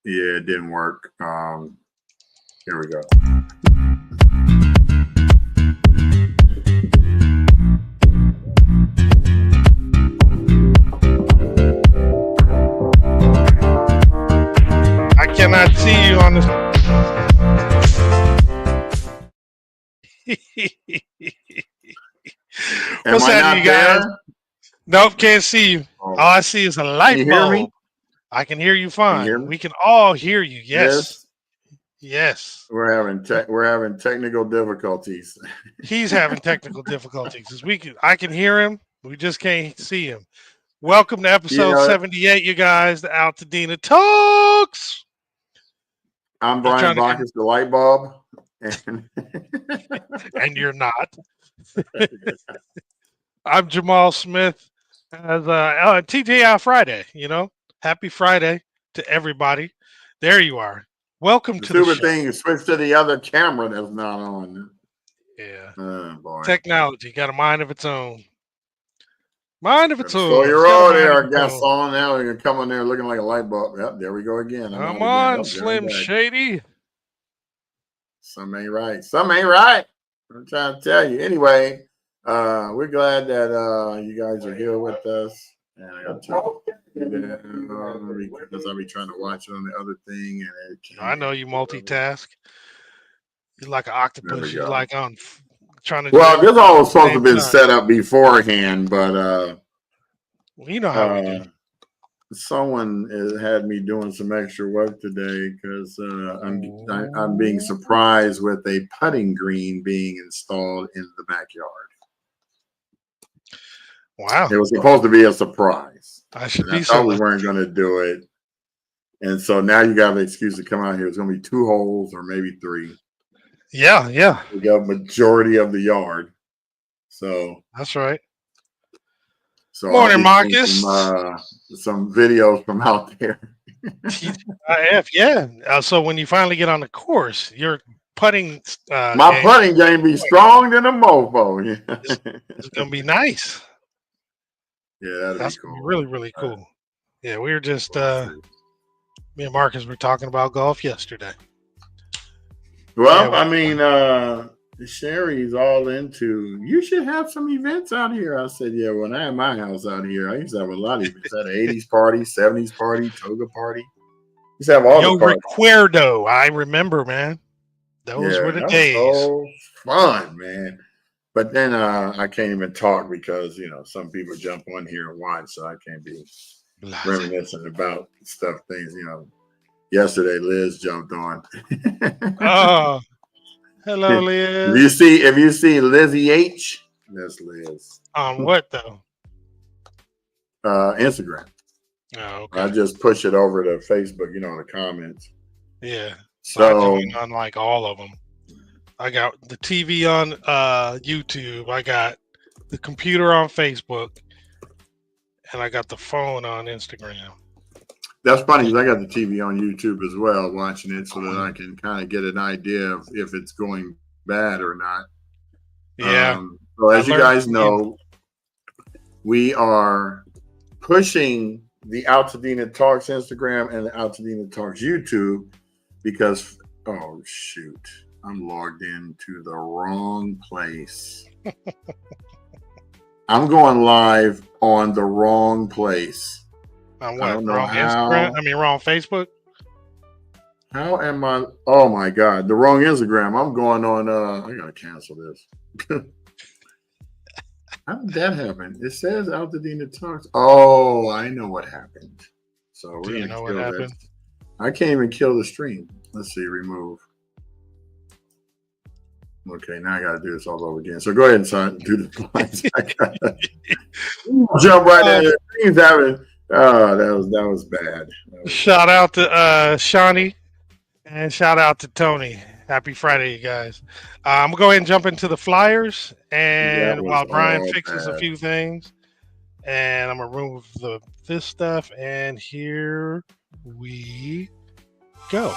Yeah, it didn't work. Here we go. I cannot see you on this. Am What's I happening, not you guys? there? Nope, can't see you. Oh, All I see is a can light you hear bulb. me? I can hear you Can you hear fine. me? We can all hear you. Yes. Yes. Yes. We're having technical difficulties. He's having technical difficulties. I can hear him. We just can't see him. Welcome to You episode know, 78, you guys. The Altadena Talks. I'm Just Brian trying to Bacchus, the light bulb, and and you're not. I'm Jamal Smith as TJI Friday, Happy Friday to everybody. There you are. Welcome the to the stupid show. thing is switched to the other camera that's not on. Yeah. Oh boy. Technology got a mind of its own. Mind of its Slow own. It's your got a roll mind of there, its own. Gaston. Now you're coming there looking like a light bulb. Yep, there we go again. I'm Come out again. on, Oh, there I'm Slim back. Shady. Some ain't right. Some ain't right. I'm trying to tell you. Anyway, we're glad that you guys are here with us. And I got to because I'll be trying to watch it on the other thing, and it I can't. know you multitask. You're like an There we octopus. You go. like on trying to do Well, this everything all at was the supposed to same have been time. set up beforehand, but Well, you know how we do. someone had me doing some extra work today because I'm being surprised with a putting green being installed in the backyard. Wow. It was supposed to be a surprise. I should And be I so thought we lucky. weren't going to do it. And so now you got an excuse to come out here. It's going to be 2 holes or maybe 3. Yeah. We got majority of the yard. So That's right. I'll Morning, be Marcus. some videos from out there. TGIF, yeah. So when you finally get on the course, your putting My putting game be strong than a mofo. It's going to be nice. Yeah, that'd That's be gonna be cool. really, really cool. Yeah, we were just me and Marcus were talking about golf yesterday. Well, Yeah, I mean, Sherry's all into. You should have some events out here. I said, yeah. When I had my house out here, I used to have a lot of events. I had an '80s party, '70s party, toga party. Used to have all Yo the parties. Recuerdo, I remember, man. Those were the that days. was so fun, man. But then I can't even talk because some people jump on here and watch, so I can't be reminiscing about things. Yesterday Liz jumped on. Oh, hello, Liz. If you see Lizzie H, that's Liz. On what though? Instagram. Oh, okay. I just push it over to Facebook, the comments. Yeah. So I joined on like all of them. I got the TV on YouTube. I got the computer on Facebook, and I got the phone on Instagram. That's funny because I got the TV on YouTube as well, watching it so that I can kind of get an idea of if it's going bad or not. Yeah. So as you guys know, we are pushing the Altadena Talks Instagram and the Altadena Talks YouTube because, oh, shoot, I'm logged into the wrong place. I'm going live on the wrong place. On what? Wrong Instagram? Wrong Facebook? How am I? Oh my God, the wrong Instagram. I'm going on. I gotta cancel this. How did that happen? It says Altadena Talks. Oh, I know what happened. So we're gonna kill that. I can't even kill the stream. Let's see, remove. Okay, now I gotta do this all over again. So go ahead and do the lines. Jump right there. Stream's having. Oh, that was bad. Shout out to Shawnee and shout out to Tony. Happy Friday, you guys. I'm going to go ahead and jump into the Flyers. And while Brian fixes a few things, and I'm going to remove this stuff. And here we go.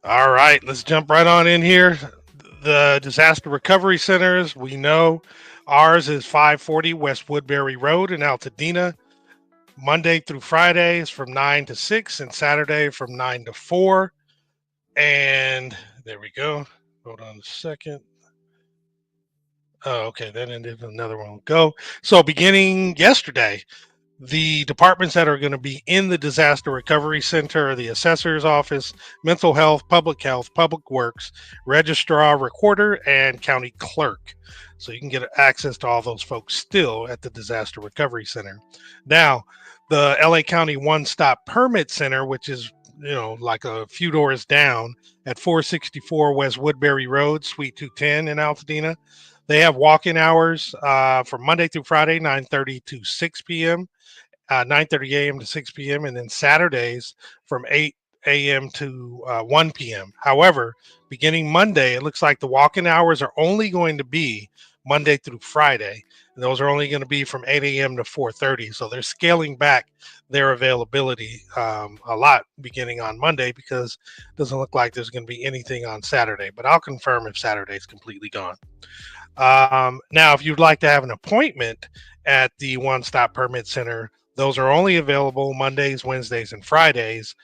All right, let's jump right on in here. The disaster recovery centers, we know ours is 540 West Woodbury Road in Altadena. Monday through Friday is from 9 to 6 and Saturday from 9 to 4. And there we go. Hold on a second. Oh, okay. Then ended another one. Go. So beginning yesterday, the departments that are going to be in the disaster recovery center are the assessor's office, mental health, public works, registrar, recorder, and county clerk. So you can get access to all those folks still at the disaster recovery center. Now, the LA County One Stop Permit Center, which is like a few doors down at 464 West Woodbury Road, Suite 210 in Altadena. They have walk-in hours from Monday through Friday, 9:30 to 6 p.m. 9:30 a.m. to 6 p.m. and then Saturdays from 8 a.m. to 1 p.m. However, beginning Monday, it looks like the walk-in hours are only going to be Monday through Friday. And those are only going to be from 8 a.m. to 4:30. So they're scaling back their availability a lot beginning on Monday because it doesn't look like there's going to be anything on Saturday. But I'll confirm if Saturday is completely gone. Now, if you'd like to have an appointment at the One Stop Permit Center, those are only available Mondays, Wednesdays, and Fridays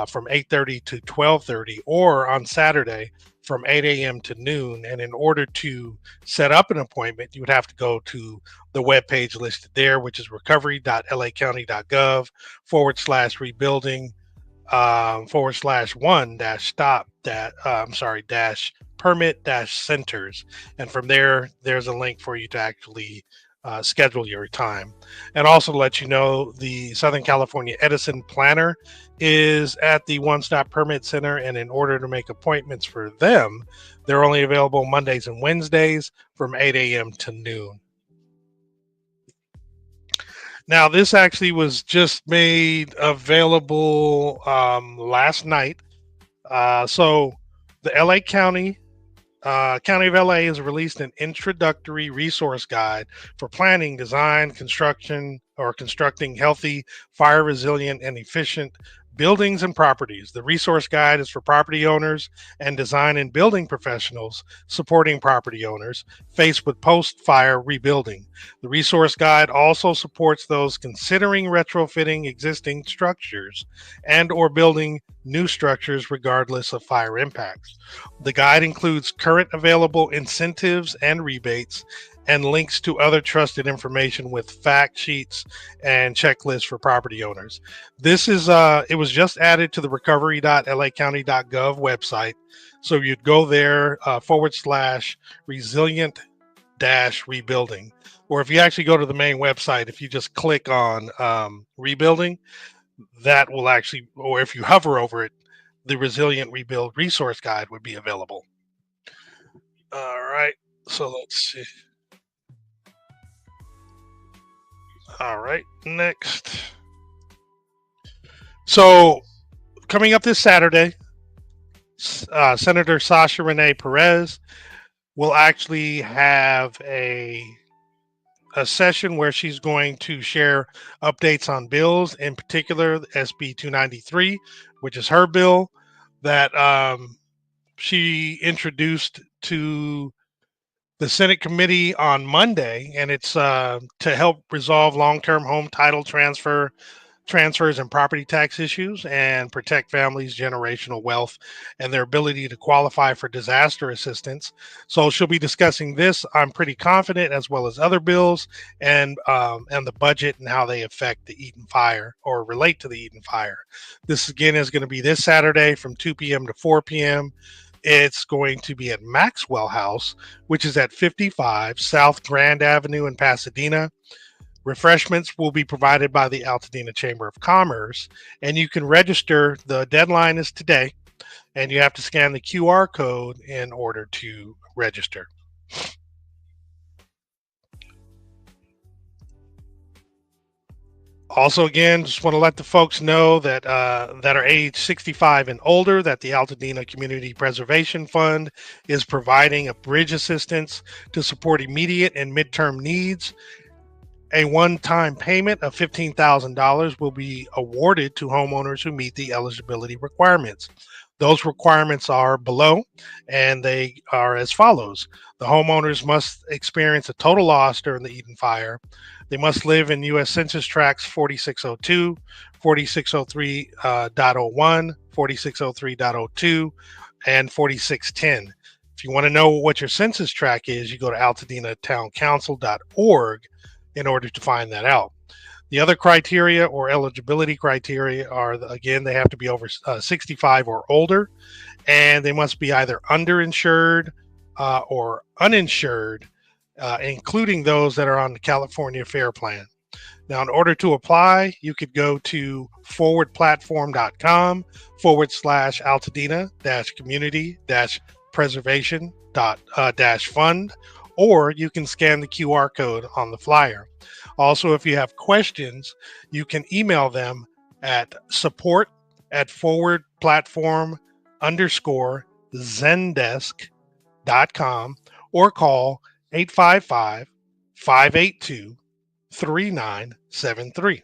from 8:30 to 12:30, or on Saturday from 8 a.m. to noon. And in order to set up an appointment, you would have to go to the webpage listed there, which is recovery.lacounty.gov/rebuilding /1 stop permit centers. And from there, there's a link for you to actually schedule your time. And also to let you know, the Southern California Edison Planner is at the One Stop Permit Center. And in order to make appointments for them, they're only available Mondays and Wednesdays from 8 a.m. to noon. Now, this actually was just made available last night. So the LA County of LA has released an introductory resource guide for planning, design, constructing healthy, fire resilient, and efficient buildings and properties. The resource guide is for property owners and design and building professionals supporting property owners faced with post-fire rebuilding. The resource guide also supports those considering retrofitting existing structures and or building new structures regardless of fire impacts. The guide includes current available incentives and rebates and links to other trusted information with fact sheets and checklists for property owners. This is it was just added to the recovery.lacounty.gov website. So you'd go there /resilient rebuilding. Or if you actually go to the main website, if you just click on rebuilding, that will actually, or if you hover over it, the Resilient Rebuild Resource Guide would be available. All right, so let's see. All right, next. So coming up this Saturday, Senator Sasha Renee Perez will actually have a session where she's going to share updates on bills, in particular SB 293, which is her bill that she introduced to the Senate committee on Monday, and it's to help resolve long-term home title transfers and property tax issues and protect families' generational wealth and their ability to qualify for disaster assistance. So she'll be discussing this, I'm pretty confident, as well as other bills and the budget and how they affect the Eaton fire or relate to the Eaton fire. This again is going to be this Saturday from 2 p.m. to 4 p.m. It's going to be at Maxwell House, which is at 55 South Grand Avenue in Pasadena. Refreshments will be provided by the Altadena Chamber of Commerce, and you can register. The deadline is today, and you have to scan the QR code in order to register. Also, again, just want to let the folks know that that are age 65 and older that the Altadena Community Preservation Fund is providing a bridge assistance to support immediate and midterm needs. A one-time payment of $15,000 will be awarded to homeowners who meet the eligibility requirements. Those requirements are below, and they are as follows. The homeowners must experience a total loss during the Eden fire. They must live in U.S. Census Tracts 4602, 4603.01, 4603.02, and 4610. If you want to know what your census tract is, you go to altadena.towncouncil.org in order to find that out. The other criteria or eligibility criteria are, again, they have to be over 65 or older, and they must be either underinsured or uninsured, including those that are on the California Fair Plan. Now, in order to apply, you could go to forwardplatform.com/altadena-community-preservation-fund, or you can scan the QR code on the flyer. Also, if you have questions, you can email them at support@forward-platform_zendesk.com or call 855-582-3973.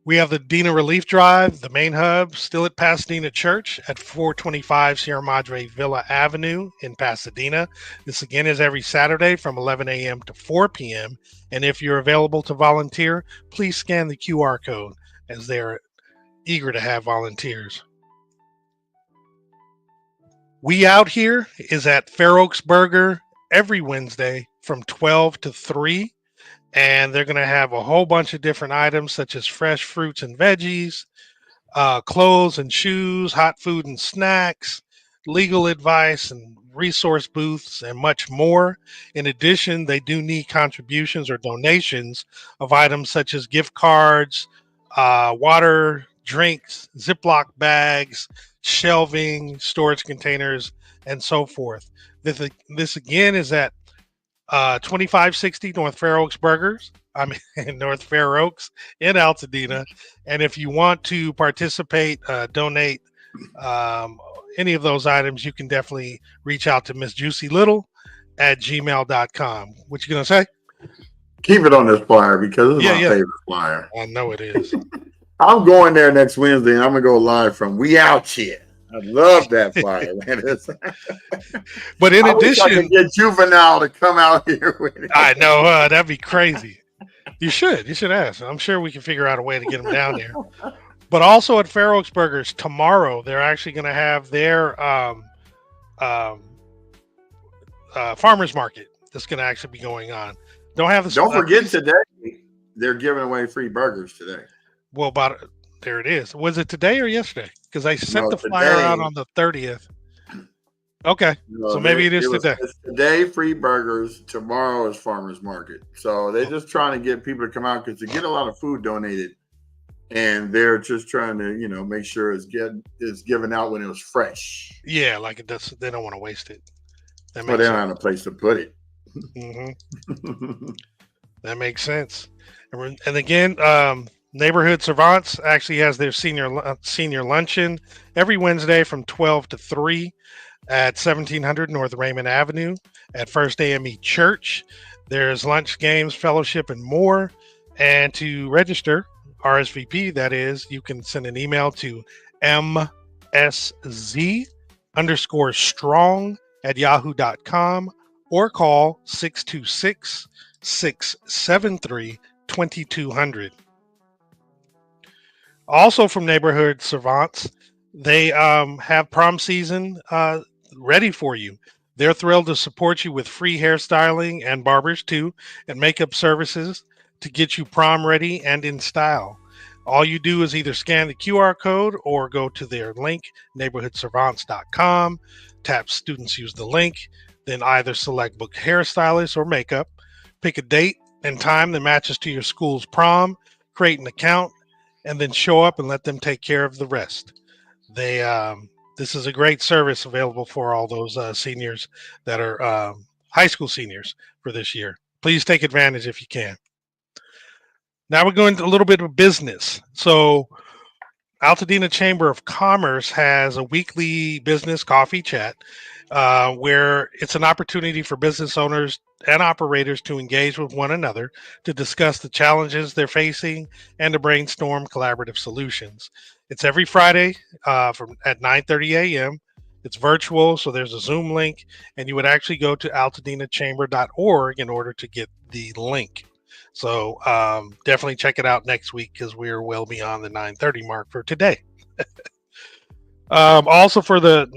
We have the Dena Relief Drive, the main hub, still at Pasadena Church at 425 Sierra Madre Villa Avenue in Pasadena. This again is every Saturday from 11 a.m. to 4 p.m. And if you're available to volunteer, please scan the QR code, as they're eager to have volunteers. We Out Here is at Fair Oaks Burger every Wednesday from 12 to 3. And they're going to have a whole bunch of different items such as fresh fruits and veggies, clothes and shoes, hot food and snacks, legal advice and resource booths, and much more. In addition, they do need contributions or donations of items such as gift cards, water, drinks, Ziploc bags, shelving, storage containers, and so forth. This again is at 2560 North Fair Oaks Burgers. I'm in North Fair Oaks in Altadena. And if you want to participate, donate any of those items, you can definitely reach out to Miss Juicy Little at gmail.com. What you going to say? Keep it on this flyer because it's my favorite flyer. I know it is. I'm going there next Wednesday, and I'm going to go live from We Out Here. I love that flyer, man. But in addition, I could get Juvenile to come out here with it. I know, that'd be crazy. You should ask. I'm sure we can figure out a way to get them down there. But also at Fair Oaks Burgers tomorrow, they're actually going to have their farmers market that's going to actually be going on. Don't forget today, they're giving away free burgers today. Well, there it is. Was it today or yesterday? Because I sent the flyer out on the 30th. Okay, so maybe it is today. It's today, free burgers. Tomorrow is farmers market. So they're just trying to get people to come out because they get a lot of food donated, and they're just trying to, make sure it's given out when it was fresh. Yeah, like it does. They don't want to waste it. But they don't have a place to put it. Mm-hmm. That makes sense. And again, Neighborhood Savants actually has their senior luncheon every Wednesday from 12 to 3 at 1700 North Raymond Avenue at First AME Church. There's lunch, games, fellowship, and more. And to register, RSVP, that is, you can send an email to msz_strong@yahoo.com or call 626-673-2200. Also from Neighborhood Savants, they have prom season ready for you. They're thrilled to support you with free hairstyling and barbers too, and makeup services to get you prom ready and in style. All you do is either scan the QR code or go to their link, neighborhoodservants.com, tap Students Use the Link, then either select Book Hairstylist or Makeup, pick a date and time that matches to your school's prom, create an account, and then show up and let them take care of the rest. This is a great service available for all those seniors that are high school seniors for this year. Please take advantage if you can. Now we're going to a little bit of business. So Altadena Chamber of Commerce has a weekly business coffee chat. where it's an opportunity for business owners and operators to engage with one another to discuss the challenges they're facing and to brainstorm collaborative solutions. It's every Friday from at 9:30 a.m. It's virtual, so there's a Zoom link, and you would actually go to altadinachamber.org in order to get the link. So definitely check it out next week because we're well beyond the 9:30 mark for today. Also for the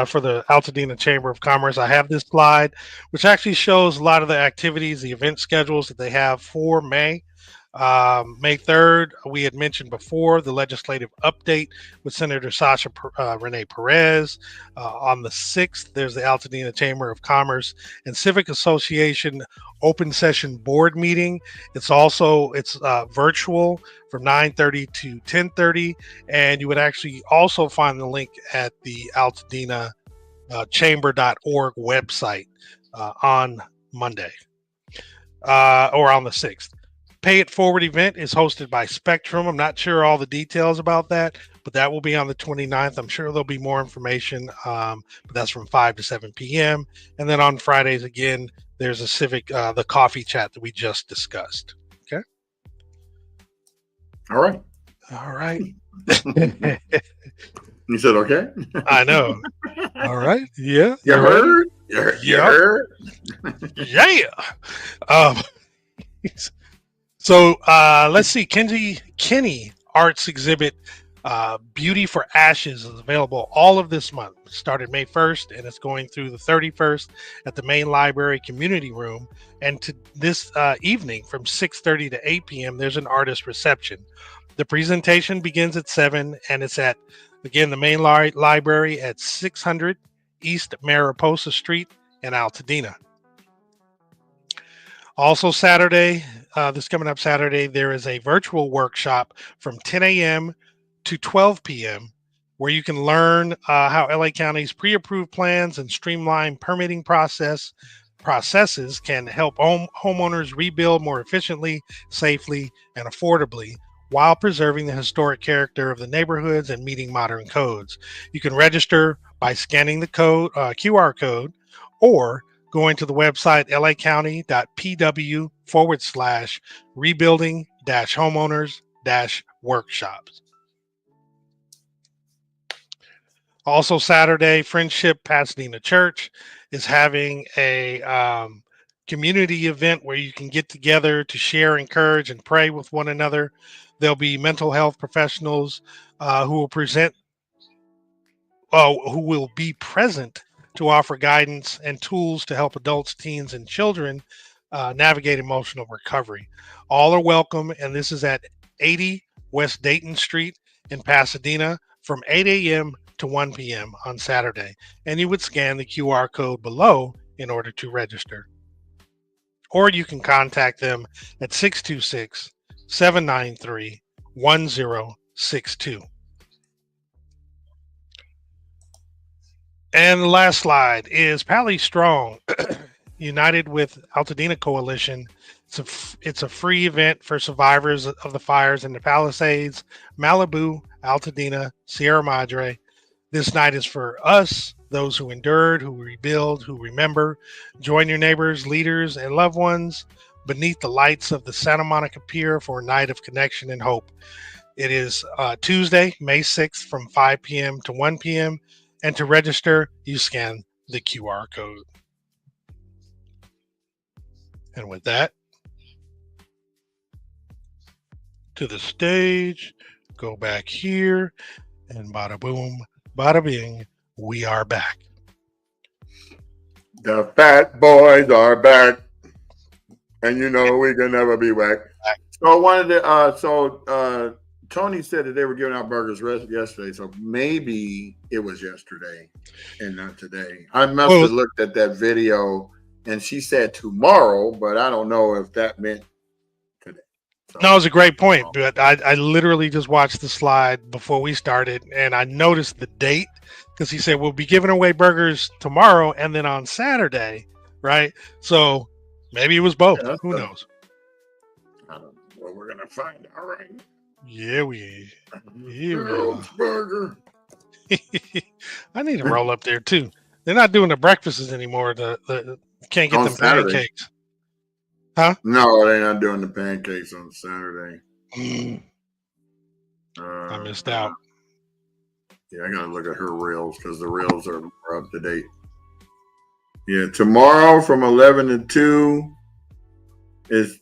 for the Altadena Chamber of Commerce, I have this slide, which actually shows a lot of the activities, the event schedules that they have for May. May 3rd, we had mentioned before the legislative update with Senator Sasha Renee Perez. On the 6th, there's the Altadena Chamber of Commerce and Civic Association open session board meeting. It's virtual from 9:30 to 10:30, and you would actually also find the link at the Altadena chamber.org website on Monday or on the 6th. Pay It Forward event is hosted by Spectrum. I'm not sure all the details about that, but that will be on the 29th. I'm sure there'll be more information, but that's from 5 to 7 p.m. And then on Fridays, again, there's a the coffee chat that we just discussed. Okay. All right. All right. You said okay? I know. All right. Yeah. You heard? You heard? Yeah. So let's see. Kenny Arts exhibit Beauty for Ashes is available all of this month. It started May 1st and it's going through the 31st at the main library community room. And to this evening from 6:30 to 8 p.m. there's an artist reception. The presentation begins at 7 and it's at, again, the main library at 600 East Mariposa Street in Altadena. Also Saturday, this coming up Saturday, there is a virtual workshop from 10 a.m. to 12 p.m. where you can learn how LA County's pre-approved plans and streamlined permitting processes can help homeowners rebuild more efficiently, safely, and affordably while preserving the historic character of the neighborhoods and meeting modern codes. You can register by scanning the QR code or going to the website lacounty.pw/rebuilding-homeowners-workshops. Also Saturday, Friendship Pasadena Church is having a community event where you can get together to share, encourage, and pray with one another. There'll be mental health professionals who will be present to offer guidance and tools to help adults, teens, and children navigate emotional recovery. All are welcome, and this is at 80 West Dayton Street in Pasadena from 8 a.m. to 1 p.m. on Saturday. And you would scan the QR code below in order to register. Or you can contact them at 626-793-1062. And the last slide is Pally Strong, United with Altadena Coalition. It's a free event for survivors of the fires in the Palisades, Malibu, Altadena, Sierra Madre. This night is for us, those who endured, who rebuild, who remember. Join your neighbors, leaders, and loved ones beneath the lights of the Santa Monica Pier for a night of connection and hope. It is Tuesday, May 6th from 5 p.m. to 1 p.m. And to register, you scan the QR code. And with that, to the stage, go back here, and bada boom, bada bing, we are back. The fat boys are back, and you know we can never be back. So I wanted to. Tony said that they were giving out burgers yesterday, so maybe it was yesterday and not today. I must have looked at that video, and she said tomorrow, but I don't know if that meant today. So, no, it was a great point, but I literally just watched the slide before we started, and I noticed the date because he said we'll be giving away burgers tomorrow and then on Saturday, right? So maybe it was both. Yeah, who knows? I don't know. Well, we're gonna find out, right? Yeah, we are. Burger. I need to roll up there too. They're not doing the breakfasts anymore. The can't get On them Saturday. pancakes. Huh? No, they're not doing the pancakes on Saturday. I missed out. Yeah, I gotta look at her reels because the reels are more up to date. Yeah, tomorrow from 11 to 2 is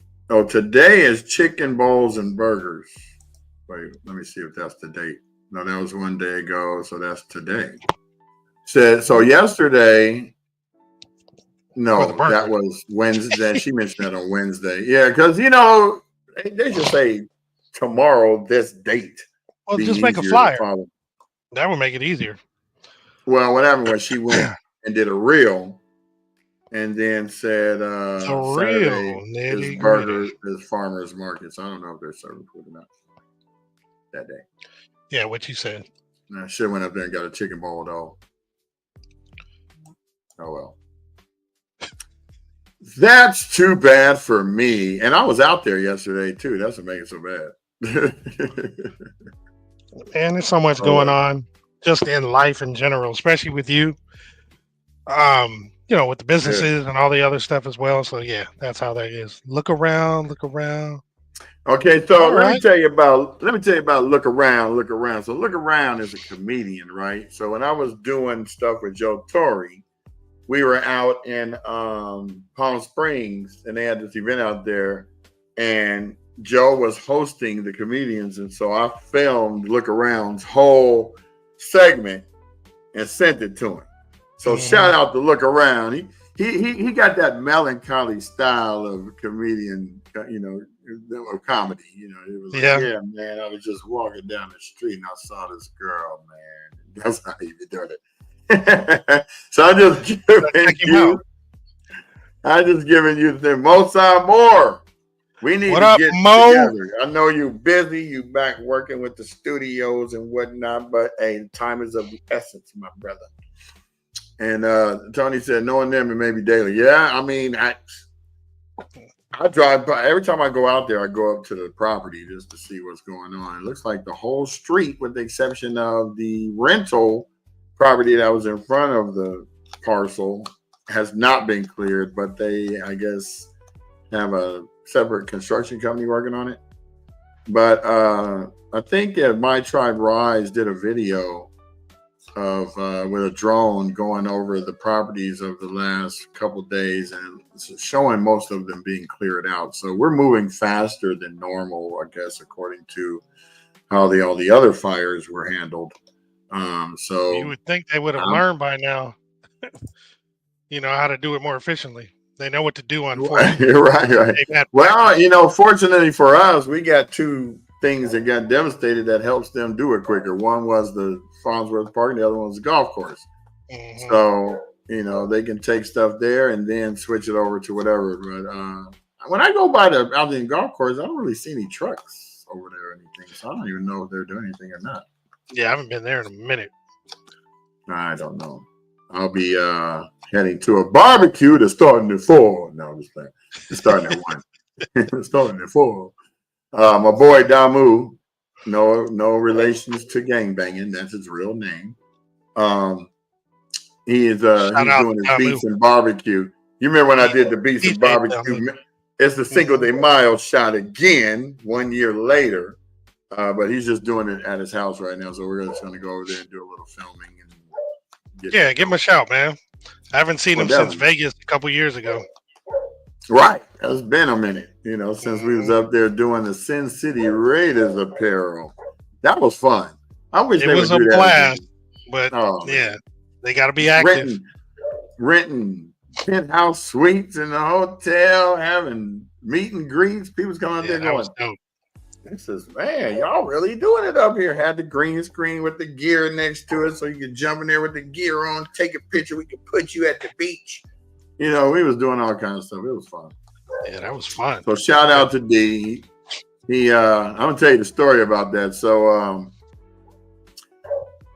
today is chicken bowls and burgers. Wait, let me see if that's the date. No, that was one day ago, so that's today. So yesterday, no, that was Wednesday. She mentioned that on Wednesday. Yeah, because they just say tomorrow, this date. Well, just make a flyer. That would make it easier. Well, what happened was she went and did a reel, and then said Saturday is burger is farmers market. So I don't know if they're serving food or not that day. Yeah, what you said. I should have went up there and got a chicken bowl though. Oh well. That's too bad for me. And I was out there yesterday too. That's what makes it so bad. Man, there's so much going on just in life in general, especially with you. With the businesses and all the other stuff as well. So yeah, that's how that is. Look around. Okay, so let me tell you about look around. So look around is a comedian, right? So when I was doing stuff with Joe Torre, we were out in Palm Springs, and they had this event out there, and Joe was hosting the comedians, and so I filmed Look Around's whole segment and sent it to him. So shout out to Look Around. He got that melancholy style of comedian, of comedy. It was yeah, man. I was just walking down the street and I saw this girl, man. That's how he be doing it. So I'm just giving you the thing. Mozart Moore. We need to get together. I know you're busy. You back working with the studios and whatnot, but hey, time is of the essence, my brother. And Tony said, knowing them, it may be daily. Yeah, I mean, I drive by. Every time I go out there, I go up to the property just to see what's going on. It looks like the whole street, with the exception of the rental property that was in front of the parcel, has not been cleared, but they, I guess, have a separate construction company working on it. But I think My Tribe Rise did a video of with a drone going over the properties of the last couple of days and showing most of them being cleared out. So we're moving faster than normal, I guess, according to how all the other fires were handled. So you would think they would have learned by now, how to do it more efficiently. They know what to do on foot. You're right. Well, fortunately for us, we got two things that got devastated that helps them do it quicker. One was the Farnsworth Park, and the other one was the golf course. Mm-hmm. So, they can take stuff there and then switch it over to whatever. But when I go by the Albion golf course, I don't really see any trucks over there or anything. So I don't even know if they're doing anything or not. Yeah, I haven't been there in a minute. I don't know. I'll be heading to a barbecue that's starting at 4. No, I'm just playing. It's starting at 1. It's starting at 4. My boy Damu, no relations to gangbanging. That's his real name. He's doing his Beats and Barbecue. You remember when I did the Beats and Barbecue? It's the Cinco de Mayo shot again 1 year later. But he's just doing it at his house right now. So we're just going to go over there and do a little filming. Give him a shout, man. I haven't seen him since Vegas a couple years ago. Right. It's been a minute, since we was up there doing the Sin City Raiders apparel. That was fun. I wish they would do that. It was a blast, but they got to be active. Renting penthouse suites in the hotel, having meet and greets. People's coming up there going, this says, man, y'all really doing it up here. Had the green screen with the gear next to it so you could jump in there with the gear on, take a picture. We could put you at the beach. We was doing all kinds of stuff. It was fun. Yeah, that was fun. So shout out to D. I'm going to tell you the story about that. So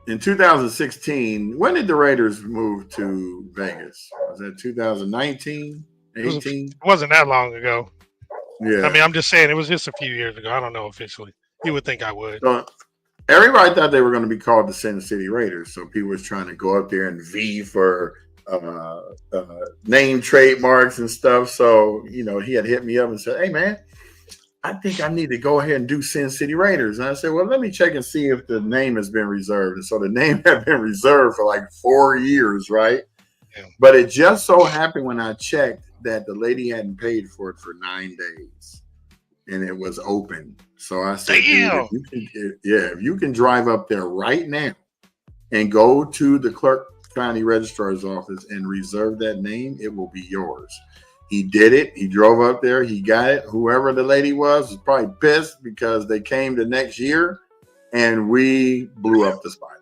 in 2016, when did the Raiders move to Vegas? Was that 2019, 18? It wasn't that long ago. Yeah. I mean, I'm just saying it was just a few years ago. I don't know officially. You would think I would. everybody thought they were going to be called the Sin City Raiders. So people was trying to go up there and V for name trademarks and stuff. So, he had hit me up and said, "Hey, man, I think I need to go ahead and do Sin City Raiders." And I said, "Well, let me check and see if the name has been reserved." And so the name had been reserved for like 4 years, right? Yeah. But it just so happened when I checked that the lady hadn't paid for it for 9 days. And it was open. So I said, "Damn, dude, if you can drive up there right now and go to the Clark County Registrar's office and reserve that name, it will be yours." He did it. He drove up there. He got it. Whoever the lady was probably pissed because they came the next year and we blew up the spot.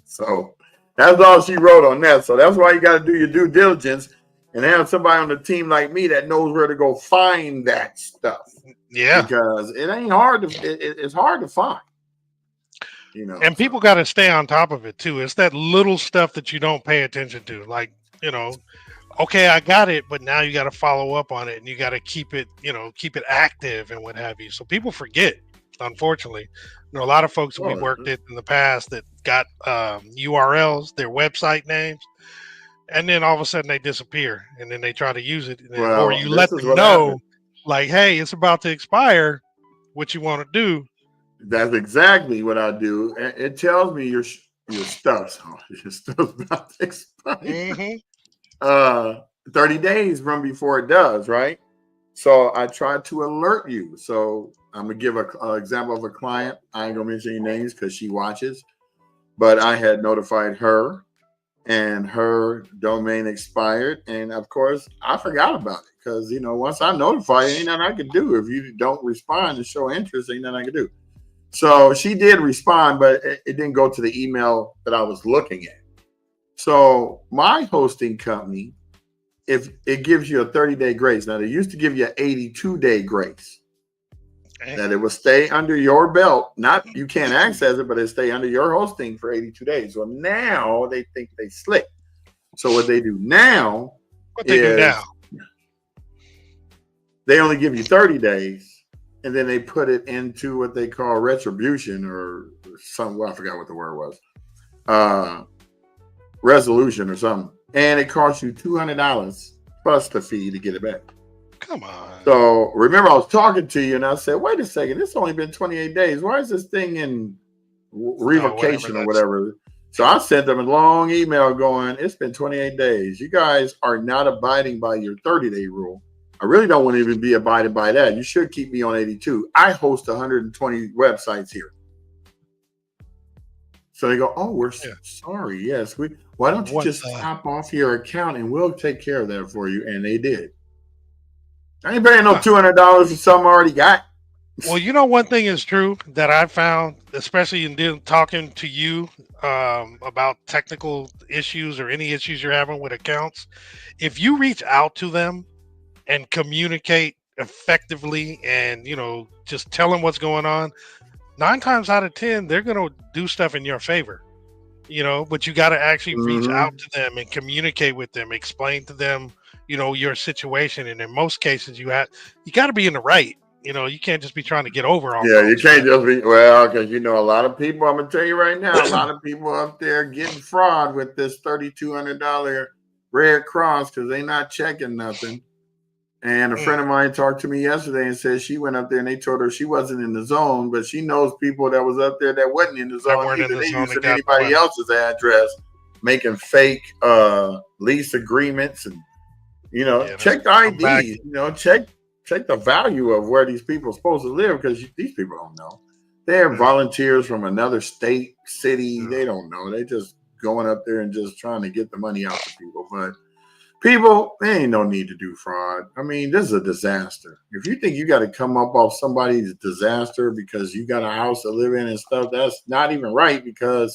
So that's all she wrote on that. So that's why you got to do your due diligence and have somebody on the team like me that knows where to go find that stuff. Yeah, because it ain't hard to. It's hard to find. And people got to stay on top of it too. It's that little stuff that you don't pay attention to, like okay, I got it, but now you got to follow up on it, and you got to keep it active and what have you. So people forget, unfortunately. A lot of folks we worked with in the past that got URLs, their website names, and then all of a sudden they disappear, and then they try to use it, or you let them know, like, "Hey, it's about to expire. What you want to do?" That's exactly what I do. It tells me your stuff's about to expire. Mm-hmm. 30 days from before it does, right? So I try to alert you. So I'm going to give an example of a client. I ain't going to mention any names because she watches. But I had notified her and her domain expired. And, of course, I forgot about it because, once I notify you, ain't nothing I can do. If you don't respond and show interest, ain't nothing I can do. So she did respond, but it didn't go to the email that I was looking at. So my hosting company, if it gives you a 30-day grace. Now, they used to give you an 82-day grace. Okay. That it will stay under your belt. Not you can't access it, but it stay under your hosting for 82 days. So now they think they slick. So what they do now they only give you 30 days. And then they put it into what they call retribution or something. Well, I forgot what the word was. Resolution or something. And it costs you $200 plus the fee to get it back. Come on. So remember, I was talking to you and I said, "Wait a second, it's only been 28 days. Why is this thing in revocation or whatever?" So I sent them a long email going, "It's been 28 days. You guys are not abiding by your 30-day rule. I really don't want to even be abided by that. You should keep me on 82. I host 120 websites here." So they go, "Oh, we're sorry. Yes, why don't you just top off your account and we'll take care of that for you?" And they did. I ain't paying no $200 for something I already got. Well, one thing is true that I found, especially in talking to you about technical issues or any issues you're having with accounts. If you reach out to them and communicate effectively and, just tell them what's going on, 9 times out of 10, they're going to do stuff in your favor, but you got to actually reach out to them and communicate with them, explain to them, your situation. And in most cases you got to be in the right, you can't just be trying to get over all. Yeah, you can't just be, because a lot of people, I'm going to tell you right now, a lot of people up there getting fraud with this $3,200 Red Cross because they not checking nothing. And a friend of mine talked to me yesterday and said she went up there and they told her she wasn't in the zone, but she knows people that was up there that wasn't in the zone either. They using anybody else's address, making fake lease agreements and, check the ID, check the value of where these people are supposed to live because these people don't know. They're volunteers from another state, city. They don't know. They just going up there and just trying to get the money out to people. But people, there ain't no need to do fraud. I mean, this is a disaster. If you think you got to come up off somebody's disaster because you got a house to live in and stuff, that's not even right because,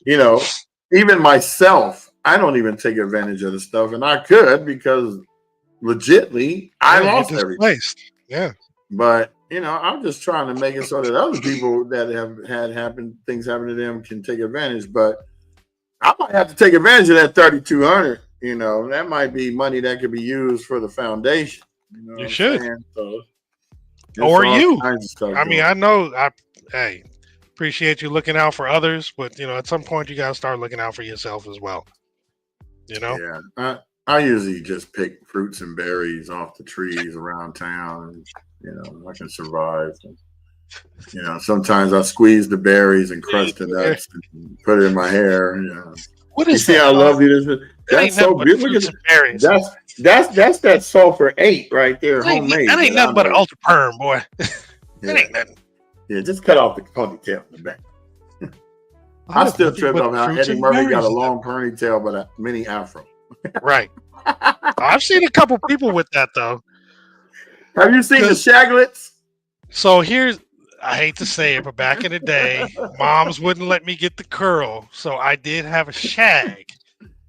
even myself, I don't even take advantage of the stuff. And I could because legitly, I lost everything. Yeah. But, I'm just trying to make it so that other people that have had things happen to them can take advantage. But I might have to take advantage of that 3,200. That might be money that could be used for the foundation. You should. So Or you. I mean, I know. Hey, appreciate you looking out for others, but at some point you got to start looking out for yourself as well. Yeah, I usually just pick fruits and berries off the trees around town, and I can survive. Sometimes I squeeze the berries and crush the nuts and put it in my hair. What is you see that? how lovely this is? That's so beautiful. Fruits and berries. That's that sulfur 8 right there, homemade. That ain't nothing but an ultra perm, boy. That ain't nothing. Yeah, just cut off the ponytail in the back. I still tripped off how Eddie Murphy got a long ponytail but a mini afro. Right. I've seen a couple people with that though. Have you seen the shaglets? So I hate to say it, but back in the day, moms wouldn't let me get the curl. So I did have a shag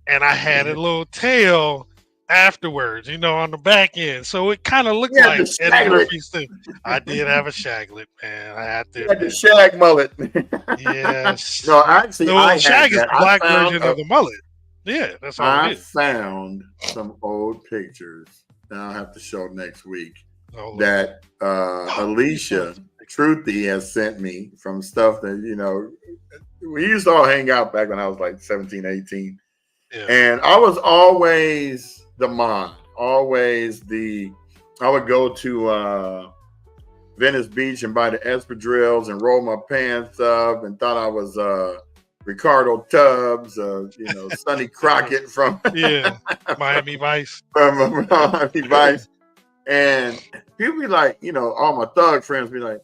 and I had a little tail afterwards, on the back end. So it kind of looked like Eddie Murphy's thing. I did have a shaglet, man. I had to. You had the shag mullet. Yes. No, actually, I shag is the black version of the mullet. Yeah, that's all I found some old pictures that I'll have to show next week that Alicia Truthy has sent me from stuff that, we used to all hang out back when I was like 17, 18. Yeah. And I was always the mod, I would go to Venice Beach and buy the espadrilles and roll my pants up and thought I was Ricardo Tubbs, Sonny Crockett from Miami Vice. From Miami Vice. And people be like, all my thug friends be like,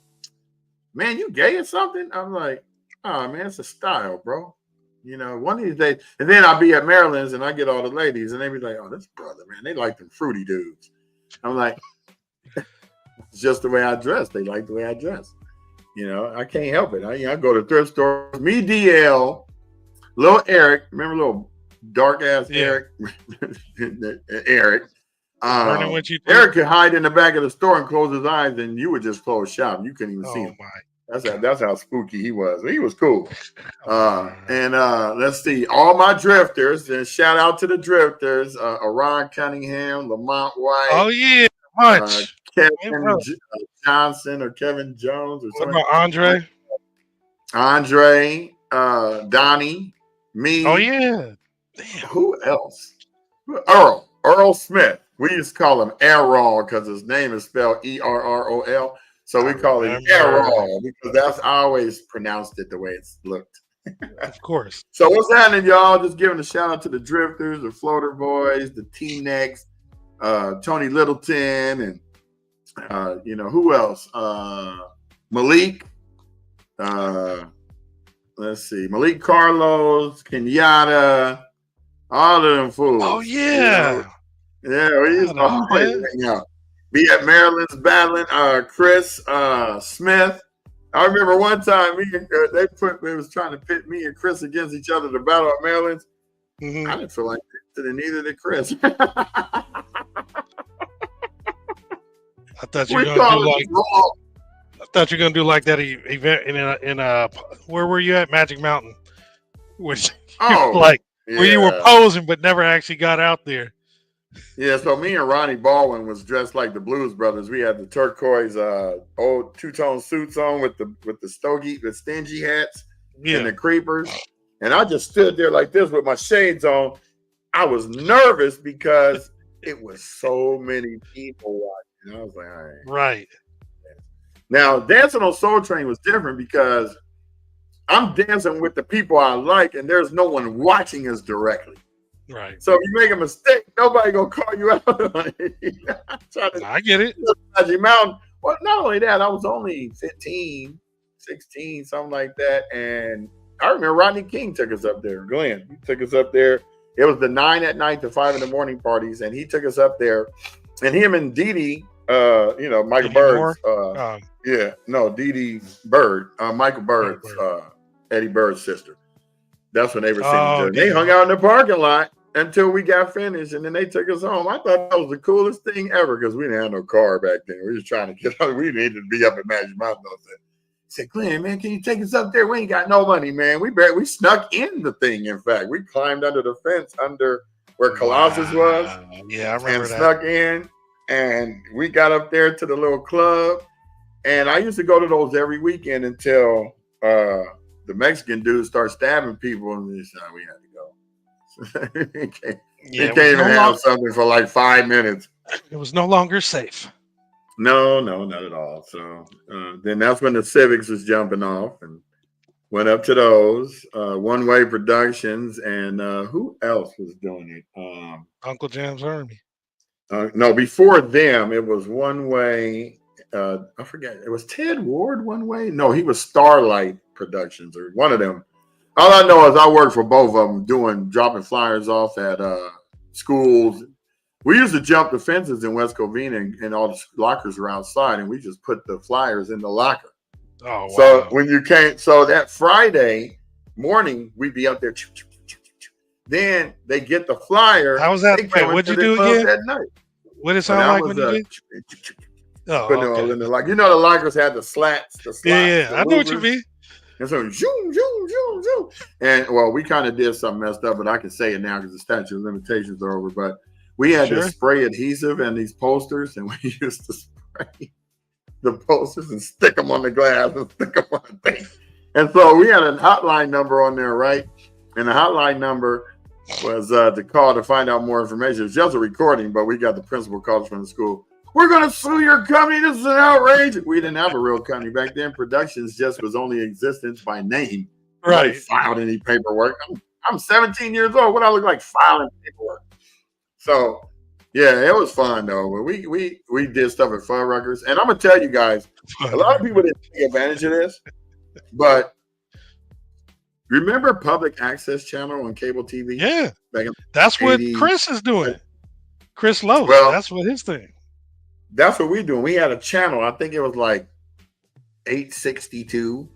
man, you gay or something? I'm like, oh, man, it's a style, bro. One of these days. And then I'll be at Maryland's and I get all the ladies and they be like, oh, this brother, man, they like them fruity dudes. I'm like, it's just the way I dress. They like the way I dress. I can't help it. I go to thrift stores. Me, DL, little Eric. Remember little dark ass Eric? Eric. Eric could hide in the back of the store and close his eyes, and you would just close shop. You couldn't even see him. That's how spooky he was. He was cool. And let's see, all my drifters. And shout out to the drifters: Aron Cunningham, Lamont White. Oh yeah, much. Kevin Johnson or Kevin Jones or something. What about Andre, Donnie, me. Oh yeah. Damn. Who else? Earl Smith. We used to call him Errol because his name is spelled Errol. So we call him Errol because I always pronounced it the way it's looked. Of course. So what's happening, y'all? Just giving a shout out to the Drifters, the Floater Boys, the T-Necks, Tony Littleton, and who else? Malik. Let's see. Malik Carlos, Kenyatta, all of them fools. Oh yeah. Yeah, we used to always hang out. Be at Maryland's battling Chris Smith. I remember one time they was trying to pit me and Chris against each other to battle at Maryland's. Mm-hmm. I didn't feel like it, neither did Chris. I thought you were gonna do like that event in where were you at? Magic Mountain, which where you were posing but never actually got out there. Yeah, so me and Ronnie Baldwin was dressed like the Blues Brothers. We had the turquoise old two-tone suits on with the stogie, the stingy hats, and the creepers. And I just stood there like this with my shades on. I was nervous because it was so many people watching. I was like, all right. Right. Now, dancing on Soul Train was different because I'm dancing with the people I like, and there's no one watching us directly. Right. So if you make a mistake, nobody gonna call you out on it. I get it. Magic Mountain. Well, not only that, I was only 15, 16, something like that. And I remember Rodney King took us up there. Glenn, he took us up there. It was the 9 at night to 5 in the morning parties, and he took us up there. And him and Dee Dee, Michael Bird's, Dee Dee Bird, Michael Bird's, Eddie Bird's sister. That's when they were singing. They hung out in the parking lot until we got finished, and then they took us home. I thought that was the coolest thing ever because we didn't have no car back then. We were just trying to get out. We needed to be up at Magic Mountain. I said, Glenn, man, can you take us up there? We ain't got no money, man. We snuck in the thing, in fact. We climbed under the fence under where Colossus was. Yeah, I remember and snuck in, and we got up there to the little club. And I used to go to those every weekend until the Mexican dudes start stabbing people, and they said, we had to go. He can't even have something for like 5 minutes. It was no longer safe. No, not at all. So then that's when the Civics was jumping off and went up to those One Way Productions, and who else was doing it? Uncle Jam's Army. No, before them it was One Way. I forget. It was Ted Ward One Way. No, he was Starlight Productions or one of them. All I know is I worked for both of them, dropping flyers off at schools. We used to jump the fences in West Covina, and all the lockers were outside, and we just put the flyers in the locker. Oh, wow. So when you came, so that Friday morning, we'd be out there. Then they get the flyer. How was that? What'd you do again? That night. What did it sound like when you did? Oh, okay. The lockers had the slats. Yeah, I know what you mean. And so, zoom, zoom, zoom, zoom. And, well, we kind of did something messed up, but I can say it now because the statute of limitations are over. But we had to spray adhesive and these posters, and we used to spray the posters and stick them on the glass and stick them on the thing. And so we had a hotline number on there, right? And the hotline number was to call to find out more information. It's just a recording, but we got the principal calls from the school. We're going to sue your company. This is an outrage. We didn't have a real company back then. Productions just was only existence by name. Right. Nobody filed any paperwork. I'm 17 years old. What I look like filing paperwork? So, yeah, it was fun, though. But we did stuff at Fuddruckers. And I'm going to tell you guys, a lot of people didn't take advantage of this. But remember Public Access Channel on cable TV? Yeah. That's what Chris is doing. Chris Lowe. Well, that's what his thing. That's what we're doing. We had a channel. I think it was like 862.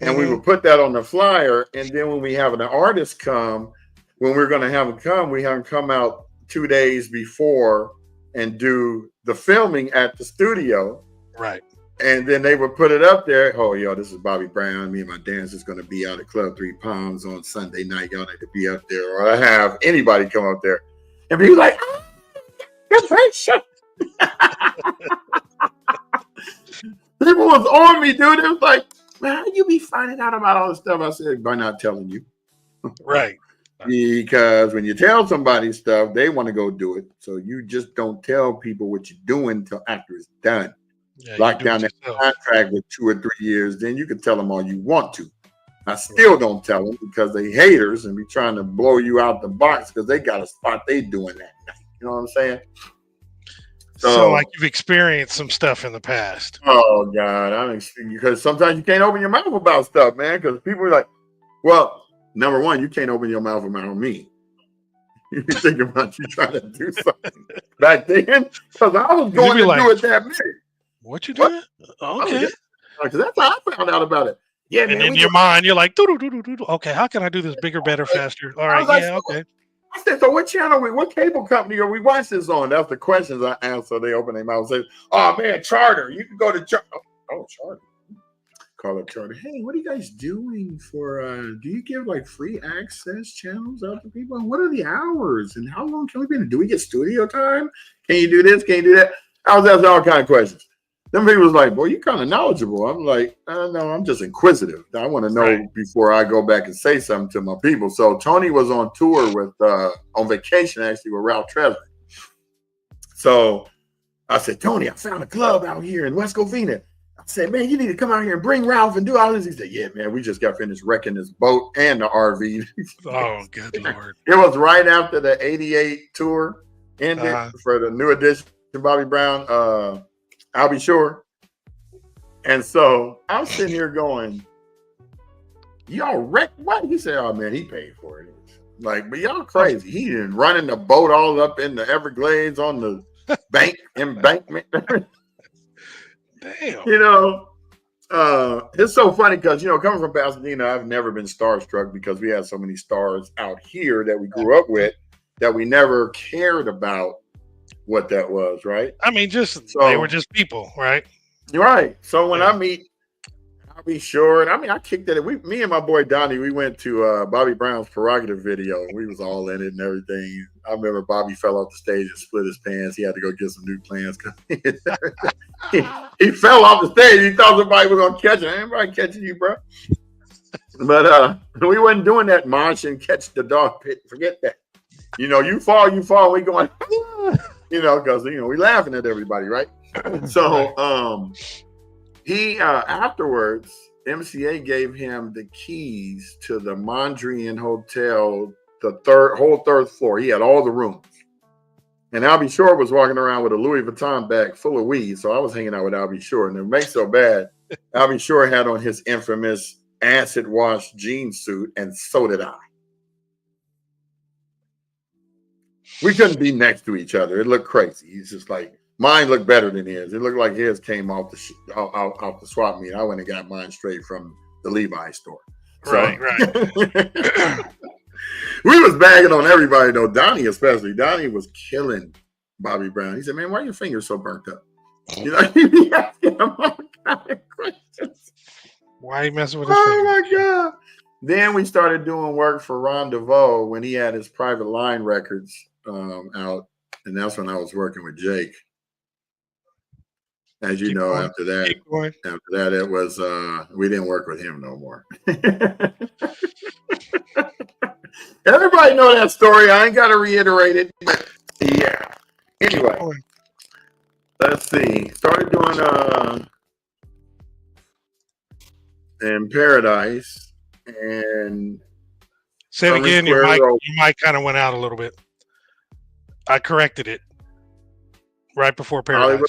And we would put that on the flyer. And then when we have an artist come, when we're going to have them come, we have them come out 2 days before and do the filming at the studio. Right. And then they would put it up there. Oh, yo, this is Bobby Brown. Me and my dancer's going to be out at Club 3 Palms on Sunday night. Y'all need to be up there. Or I have anybody come up there and be like, oh, that's right, shit. People was on me, dude. It was like, man, how you be finding out about all this stuff? I said, by not telling you. Right. Because when you tell somebody stuff, they want to go do it. So you just don't tell people what you're doing until after it's done. Yeah, lock down that contract with 2 or 3 years, then you can tell them all you want to. I still don't tell them because they haters and be trying to blow you out the box because they got a spot they doing that night. You know what I'm saying? So like you've experienced some stuff in the past. Oh God, because sometimes you can't open your mouth about stuff, man. Because people are like, well, number one, you can't open your mouth about me. You think about you trying to do something back then, because I was going to do it that minute. What you doing? Okay, because that's how I found out about it. Yeah, and man, in your mind, you're like, okay, how can I do this bigger, better, faster? All right, like, yeah, okay. I said, so what channel, what cable company are we watching this on? That's the questions I asked. So they open their mouth and say, oh man, Charter. You can go to Charter. Oh, Charter. Call up Charter. Hey, what are you guys doing for, do you give like free access channels out to people? And what are the hours? And how long can we be in? Do we get studio time? Can you do this? Can you do that? I was asking all kinds of questions. Then people was like, boy, you're kind of knowledgeable. I'm like, no, I'm just inquisitive. I want to know before I go back and say something to my people. So Tony was on tour with, on vacation actually with Ralph Tresvant. So I said, Tony, I found a club out here in West Covina. I said, man, you need to come out here and bring Ralph and do all this. He said, yeah, man, we just got finished wrecking this boat and the RV. Oh, good Lord. It was right after the 88 tour ended for the new edition to Bobby Brown. I'll be sure. And so I'm sitting here going, y'all wrecked what? He said, oh man, he paid for it. Like, but y'all crazy. He didn't running the boat all up in the Everglades on the embankment. Damn. You know, it's so funny because, you know, coming from Pasadena, I've never been starstruck because we had so many stars out here that we grew up with that we never cared about what that was, right? I mean, they were just people, right? Right. So when I meet I'll be sure. I mean, I kicked it. Me and my boy Donnie, we went to Bobby Brown's Prerogative video, and we was all in it and everything. I remember Bobby fell off the stage and split his pants. He had to go get some new plants because he fell off the stage. He thought somebody was gonna catch him. Anybody catching you, bro? But we wasn't doing that march and catch the dog pit. Forget that. You know, you fall. We going, you know, because we laughing at everybody, right? So he afterwards, MCA gave him the keys to the Mondrian Hotel, the whole third floor. He had all the rooms. And Albie Shore was walking around with a Louis Vuitton bag full of weed. So I was hanging out with Albie Shore. And it makes so bad. Albie Shore had on his infamous acid wash jean suit, and so did I. We couldn't be next to each other. It looked crazy. He's just like, mine looked better than his. It looked like his came off the swap meet. I went and got mine straight from the Levi store. So, right. We was bagging on everybody though. Donnie especially. Donnie was killing Bobby Brown. He said, "Man, why are your fingers so burnt up?" You know, he'd be asking him all kind of questions. Why are you messing with his fingers? Oh my God. Then we started doing work for Ron DeVoe when he had his private line records out. And that's when I was working with Jake. As you know, after that, it was we didn't work with him no more. Everybody know that story. I ain't got to reiterate it. But yeah. Anyway, let's see. Started doing in Paradise and say it again. Your mic kind of went out a little bit. I corrected it right before Paradise.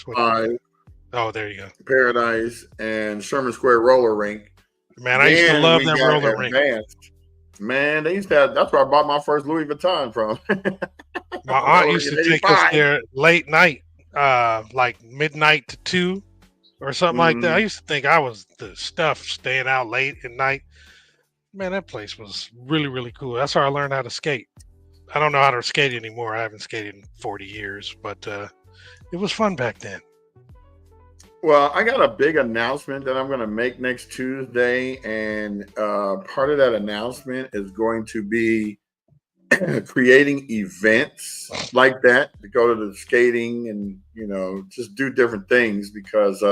Oh, there you go. Paradise and Sherman Square roller rink. Man, I used to love that roller rink. Man, they used to have, that's where I bought my first Louis Vuitton from. My aunt used to take us there late night, like midnight to 2 or something like that. I used to think I was the stuff staying out late at night. Man, that place was really, really cool. That's how I learned how to skate. I don't know how to skate anymore. I haven't skated in 40 years, but it was fun back then. Well, I got a big announcement that I'm going to make next Tuesday, and part of that announcement is going to be creating events like that to go to the skating and, just do different things because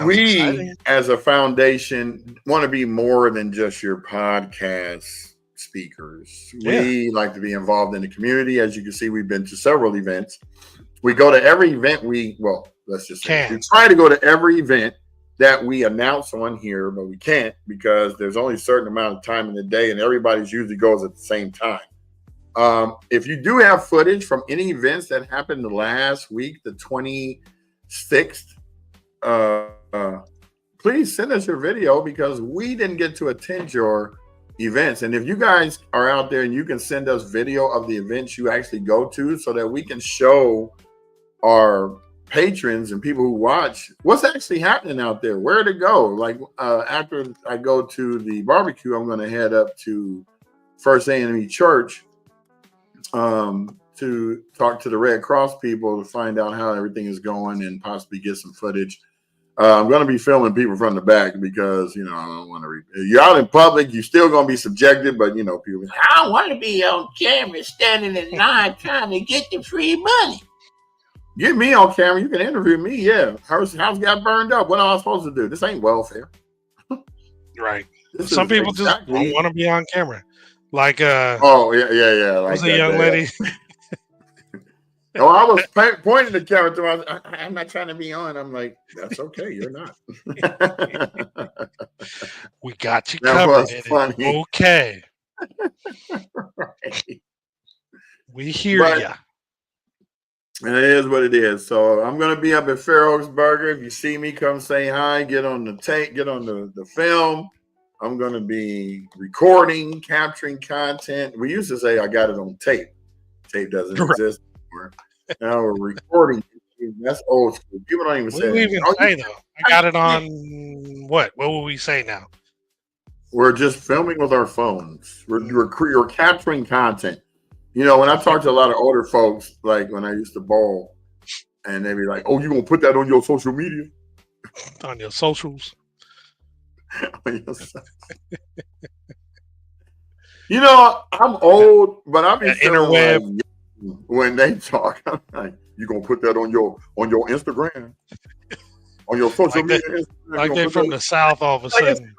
we, exciting. As a foundation, want to be more than just your podcast speakers. Yeah. We like to be involved in the community. As you can see, we've been to several events. We go to every event let's just say we try to go to every event that we announce on here, but we can't because there's only a certain amount of time in the day and everybody's usually goes at the same time. If you do have footage from any events that happened the last week, the 26th, please send us your video because we didn't get to attend your events. And if you guys are out there and you can send us video of the events you actually go to so that we can show our patrons and people who watch what's actually happening out there, where to go. Like after I go to the barbecue, I'm going to head up to First A&E Church to talk to the Red Cross people to find out how everything is going and possibly get some footage. I'm going to be filming people from the back because, I don't want to. You're out in public, you're still going to be subjected, but, people. I don't want to be on camera standing in line trying to get the free money. Get me on camera. You can interview me. Yeah. House got burned up. What am I supposed to do? This ain't welfare. Right. Some people just don't want to be on camera. Like, oh, yeah. Like a young lady. Oh, I was pointing the camera to her. I'm not trying to be on. I'm like, that's okay. You're not. We got you covered. Funny. Okay. Right. We hear ya. And it is what it is. So I'm going to be up at Fair Oaks Burger. If you see me, come say hi. Get on the tape. Get on the film. I'm going to be recording, capturing content. We used to say I got it on tape. Tape doesn't exist anymore. Now we're recording. That's old school. People don't even say that. Though? I got it on what? What will we say now? We're just filming with our phones. We're capturing content. When I talk to a lot of older folks, like when I used to bowl, and they'd be like, "Oh, you gonna put that on your social media?" On your socials? on your You know, I'm old, but I be feeling interweb. like when they talk, I'm like, you gonna put that on your Instagram, on your social Like media. that, Instagram, like they're from the South all of a like sudden.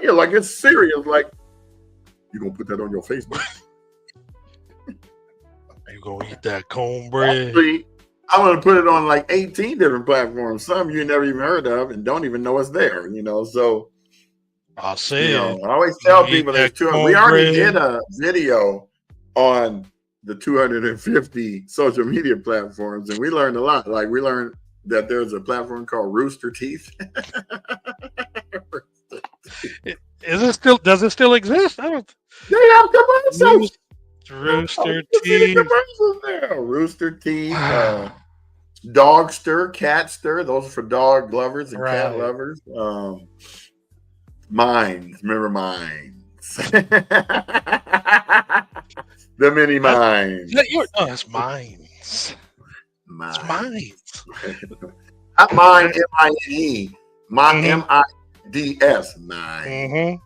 yeah, like it's serious. Like you gonna put that on your Facebook. You gonna eat that cornbread? Actually, I'm gonna put it on like 18 different platforms. Some you never even heard of and don't even know it's there. You know, so I said, I always tell people there's we already did cornbread. a video on the 250 social media platforms, and we learned a lot. Like we learned that there's a platform called Rooster Teeth. Is it still? Does it still exist? I don't. They have commercials. Rooster You see the Teeth. commercials there. Rooster Teeth, Wow. Dogster, Catster. Those are for dog lovers and cat Right. lovers. Minds, remember Minds. The mini Minds. That's Minds. Minds. It's Minds. Not mine, M-I-N-E. My Mhm. M-I-D-S. Mine.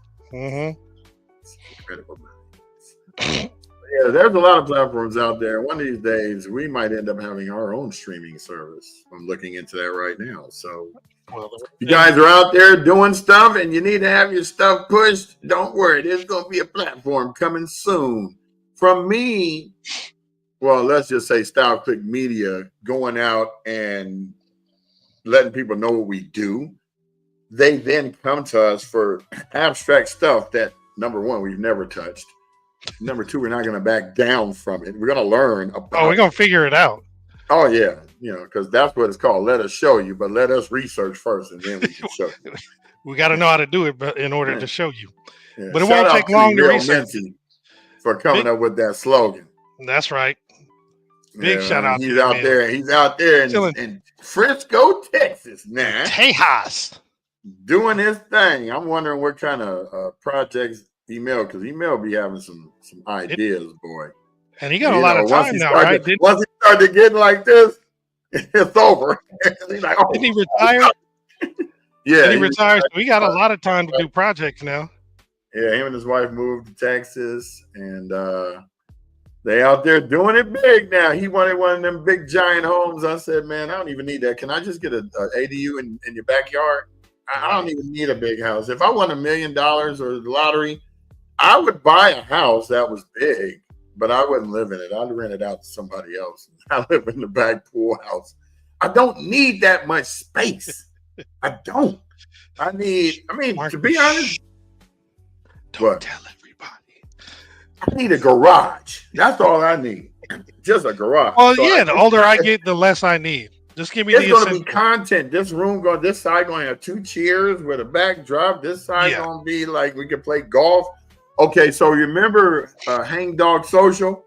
Incredible Minds. Yeah, there's a lot of platforms out there. One of these days, we might end up having our own streaming service. I'm looking into that right now. So, you guys are out there doing stuff and you need to have your stuff pushed, don't worry. There's going to be a platform coming soon. From me, well, let's just say Style Click Media going out and letting people know what we do. They then come to us for abstract stuff that, number one, we've never touched. Number two, we're not going to back down from it. We're going to learn about Oh, we're going to figure it out. Oh, yeah. Because that's what it's called. Let us show you, but let us research first, and then we can show you. We got to know how to do it in order to show you. Yeah. But it won't take long to research for coming up with that slogan. That's right. Big shout out to He's out there. He's out there in Frisco, Texas now. Tejas. Doing his thing. I'm wondering what kind of projects Email, because Email be having some ideas, boy. And he got a lot of time now, right? Once he started getting like this, it's over. He's like, oh, didn't he retire? Yeah. He retired. So we got a lot of time to do projects now. Yeah, him and his wife moved to Texas, and they out there doing it big now. He wanted one of them big giant homes. I said, man, I don't even need that. Can I just get an ADU in your backyard? I don't even need a big house. If I won $1 million or the lottery, I would buy a house that was big, but I wouldn't live in it. I'd rent it out to somebody else. I live in the back pool house. I don't need that much space. I don't. To be honest, don't tell everybody. I need a garage. That's all I need. Just a garage. Well, the older I get, the less I need. Just give me it's going to be content. This side going to have 2 chairs with a backdrop. This side going to be like we can play golf. Okay, so you remember Hang Dog Social?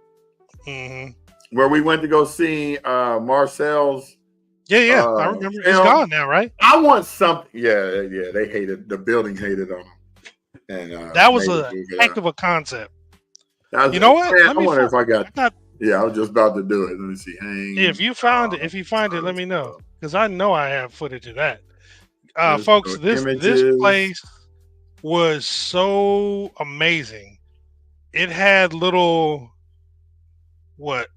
Mm-hmm. Where we went to go see Marcel's. Yeah, I remember. It's gone now, right? I want something. Yeah, they hated, the building hated on them. And that was a heck of a concept. You know what? Man, I wonder if I got. Yeah, I was just about to do it. Let me see. If you find it, let me know, because I know I have footage of that. Folks, this place was so amazing. It had little like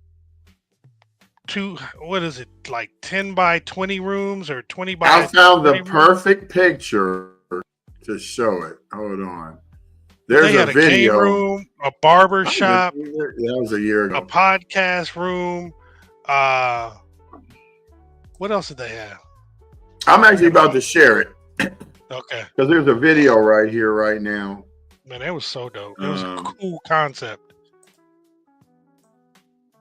10 by 20 rooms or 20 by. I found the perfect picture to show it. Hold on. There's a video. Game room, a barber shop. That was a year ago. A podcast room. What else did they have? I'm actually about to share it. Okay. Because there's a video right here, right now. Man, it was so dope. It was a cool concept.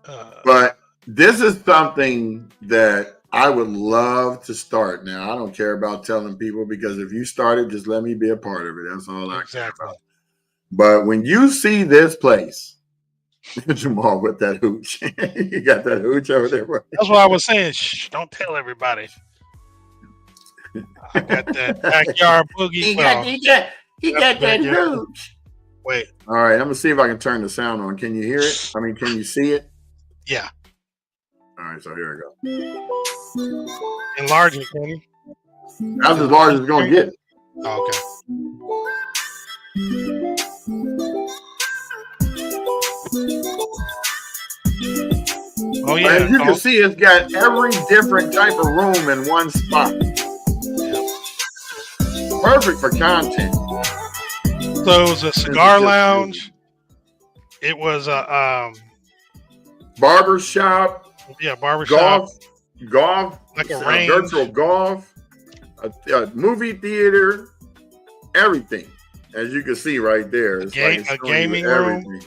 But this is something that I would love to start. Now, I don't care about telling people, because if you start it, just let me be a part of it. That's all I care about. But when you see this place, Jamal with that hooch, you got that hooch over there. That's what I was saying. Shh, don't tell everybody. I got that backyard boogie. He got that hooch. Wait. All right, I'm gonna see if I can turn the sound on. Can you hear it? I mean, can you see it? Yeah. All right, so here we go. Enlarge it, can you? That's as large as it's gonna get. Oh, okay. Oh yeah. As you can see, it's got every different type of room in one spot. Perfect for content. So it was a cigar lounge. It was a barber shop. Yeah, barber shop. Golf, like a range. Virtual golf, a movie theater, everything. As you can see right there, it's a gaming room.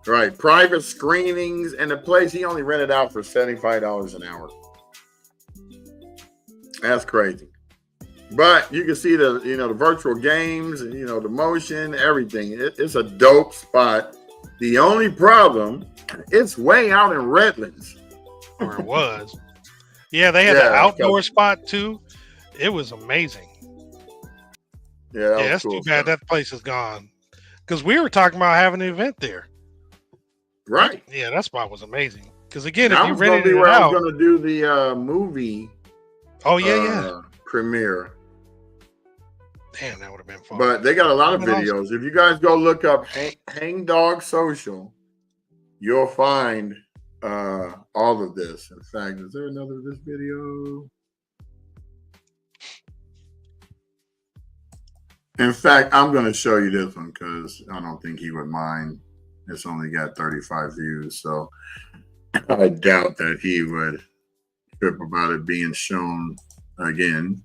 Right, private screenings, and the place he only rented out for $75 an hour. That's crazy. But you can see the virtual games, and the motion, everything. It's a dope spot. The only problem, it's way out in Redlands. Or it was. Yeah, they had an outdoor spot too. It was amazing. Yeah, that's cool too bad that place is gone. Because we were talking about having an event there. Right. Yeah, that spot was amazing. Because again, if you rented it out, I was going to do the movie. Oh yeah, premiere. Damn, that would have been fun. But they got a lot of videos. Awesome. If you guys go look up Hangdog Social, you'll find all of this. In fact, is there another of this video? In fact, I'm going to show you this one because I don't think he would mind. It's only got 35 views, so I doubt that he would trip about it being shown again.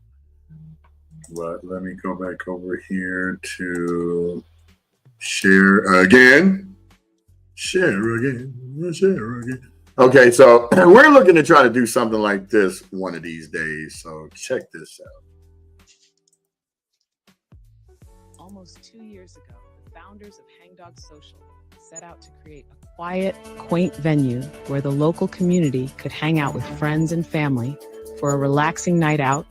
But let me go back over here to share again. Share again. Okay, so we're looking to try to do something like this one of these days. So check this out. Almost 2 years ago, the founders of Hangdog Social set out to create a quiet, quaint venue where the local community could hang out with friends and family for a relaxing night out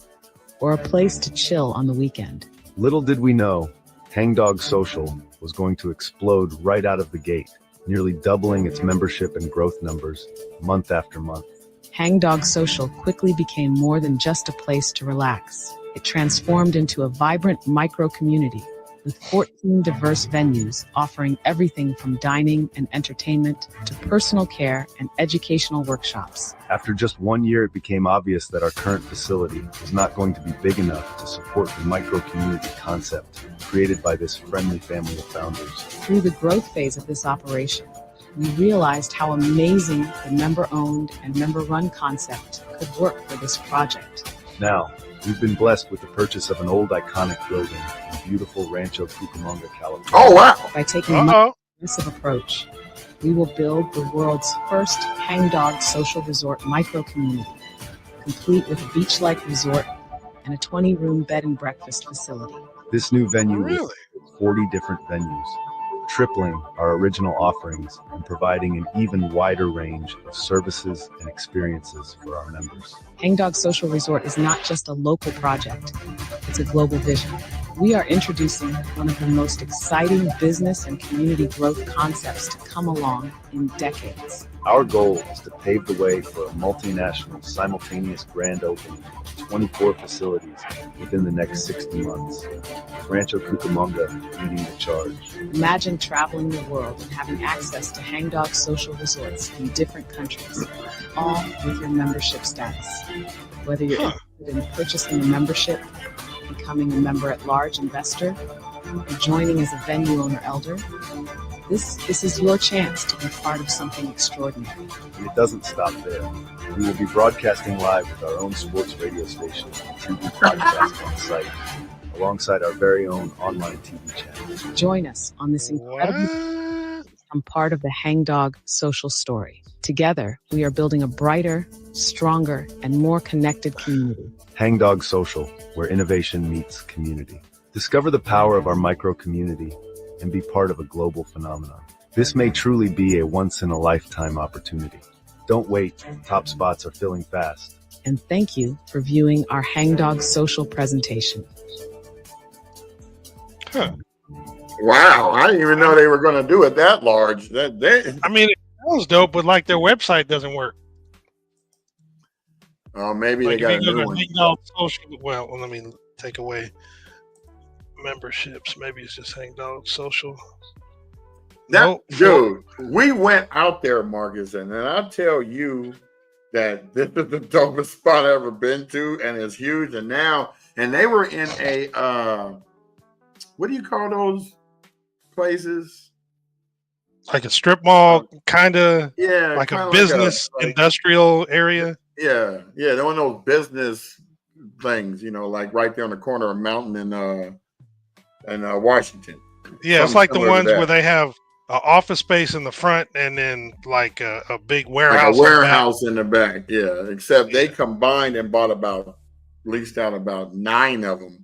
or a place to chill on the weekend. Little did we know, Hangdog Social was going to explode right out of the gate, nearly doubling its membership and growth numbers month after month. Hangdog Social quickly became more than just a place to relax. It transformed into a vibrant micro-community with 14 diverse venues offering everything from dining and entertainment to personal care and educational workshops. After just 1 year, it became obvious that our current facility was not going to be big enough to support the micro-community concept created by this friendly family of founders. Through the growth phase of this operation, we realized how amazing the member-owned and member-run concept could work for this project. Now, we've been blessed with the purchase of an old iconic building in beautiful Rancho Cucamonga, California. Oh, wow. By taking a aggressive approach, we will build the world's first Hangdog Social Resort micro-community, complete with a beach-like resort and a 20-room bed and breakfast facility. This new venue will 40 different venues, tripling our original offerings and providing an even wider range of services and experiences for our members. Hangdog Social Resort is not just a local project, it's a global vision. We are introducing one of the most exciting business and community growth concepts to come along in decades. Our goal is to pave the way for a multinational, simultaneous grand opening of 24 facilities within the next 60 months. Rancho Cucamonga leading the charge. Imagine traveling the world and having access to Hangdog Social Resorts in different countries, all with your membership status. Whether you're interested in purchasing a membership, becoming a member-at-large investor, or joining as a venue owner elder, this is your chance to be part of something extraordinary. And it doesn't stop there. We will be broadcasting live with our own sports radio station and TV podcast on site, alongside our very own online TV channel. Join us on this incredible become part of the Hangdog Social story. Together, we are building a brighter, stronger, and more connected community. Hangdog Social, where innovation meets community. Discover the power of our micro-community and be part of a global phenomenon. This may truly be a once-in-a-lifetime opportunity. Don't wait, top spots are filling fast. And thank you for viewing our Hangdog Social presentation. Wow, I didn't even know they were going to do it that large. I mean, it sounds dope, but like their website doesn't work. Oh, maybe like they got a new one. Hangdog Social, well, let me take away. memberships. Maybe it's just Hangdog Social. Dude, we went out there, Marcus, and then I'll tell you that this is the dopest spot I've ever been to, and it's huge. And they were in a what do you call those places? Like a strip mall, kind of. Yeah, like a business industrial area. Yeah, they're one of those business things, like right there on the corner of Mountain and Washington. Yeah, it's like the ones where they have an office space in the front and then like a big warehouse. Like a warehouse in the back, yeah. Except they combined and bought leased out about 9 of them,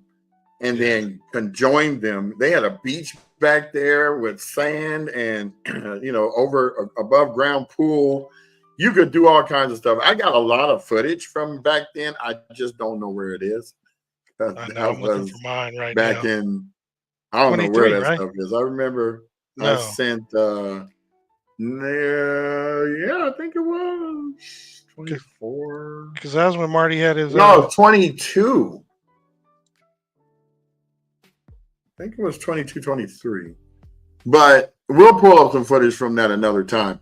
and then conjoined them. They had a beach back there with sand and over above ground pool. You could do all kinds of stuff. I got a lot of footage from back then. I just don't know where it is. I know, I'm looking for mine right back now. in, I don't know where that stuff is. I remember I sent I think it was 24. Because that was when Marty had his 22. I think it was 22, 23. But we'll pull up some footage from that another time.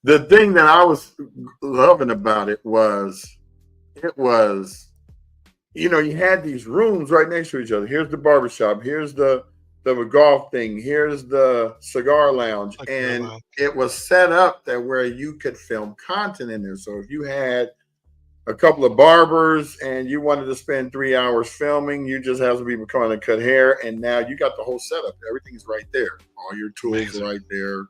The thing that I was loving about it was, you had these rooms right next to each other. Here's the barbershop. Here's the golf thing. Here's the cigar lounge. And it was set up that where you could film content in there. So if you had a couple of barbers and you wanted to spend 3 hours filming, you just have some people coming to cut hair. And now you got the whole setup. Everything's right there. All your tools are right there.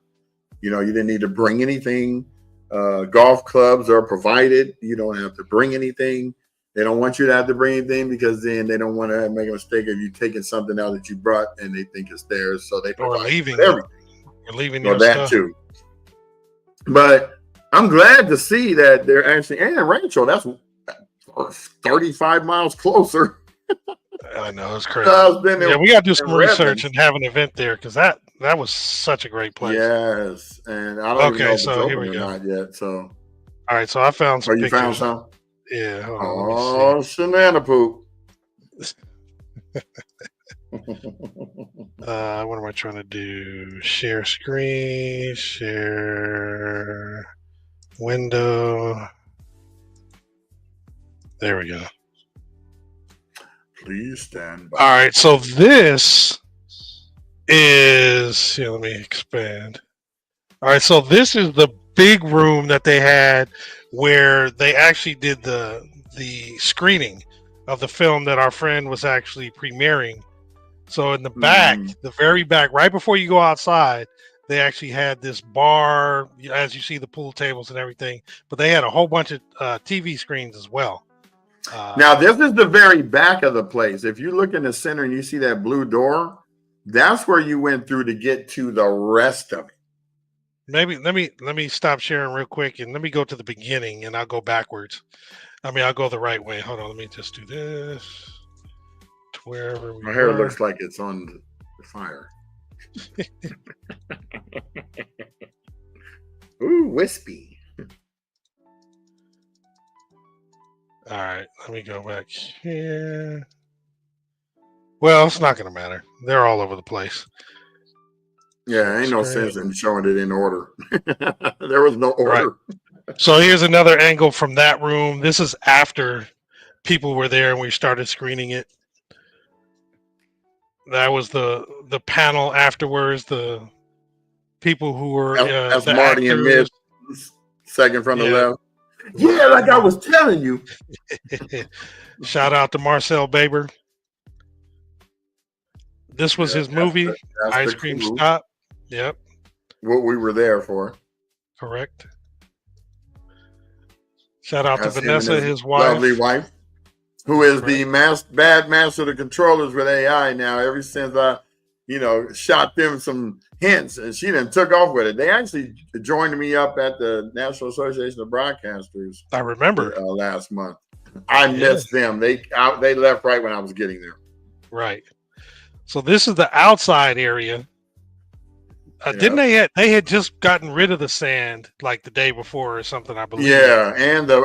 You didn't need to bring anything. Golf clubs are provided. You don't have to bring anything. They don't want you to have to bring anything because then they don't want to make a mistake of you taking something out that you brought and they think it's theirs. So they provide everything. Or leaving your stuff. Too. But I'm glad to see that they're actually, and Rancho, that's 35 miles closer. I know, it's crazy. We got to do some research and have an event there because that was such a great place. Yes, and I don't even know if it's open or not yet. So, all right, so I found some pictures. You found some? Yeah. Shanana poop. What am I trying to do? Share screen, share window. There we go. Please stand by. All right, so this is, let me expand. All right, so this is the big room that they had where they actually did the screening of the film that our friend was actually premiering. So in the back, the very back, right before you go outside, they actually had this bar, as you see the pool tables and everything, but they had a whole bunch of TV screens as well. Now, this is the very back of the place. If you look in the center and you see that blue door, that's where you went through to get to the rest of it. Maybe let me stop sharing real quick and let me go to the beginning and I'll go backwards. I'll go the right way. Hold on, let me just do this. To wherever we My hair looks like it's on the fire. Ooh, wispy. All right, let me go back here. Well, it's not going to matter. They're all over the place. Yeah, ain't no sense in showing it in order. There was no order. Right. So here's another angle from that room. This is after people were there and we started screening it. That was the panel afterwards. The people who were that's the Marty actors. and Mid, second from the left. Yeah, like I was telling you. Shout out to Marcel Baber. This was his movie, that's Ice Cream Stop. Yep. What we were there for. Correct. Shout out to Vanessa, his wife. Lovely wife. Who is the bad master of the controllers with AI now, ever since I, shot them some hints and she then took off with it. They actually joined me up at the National Association of Broadcasters. I remember last month. I missed them. They left right when I was getting there. Right. So this is the outside area. Didn't they had just gotten rid of the sand like the day before or something, I believe. Yeah, and the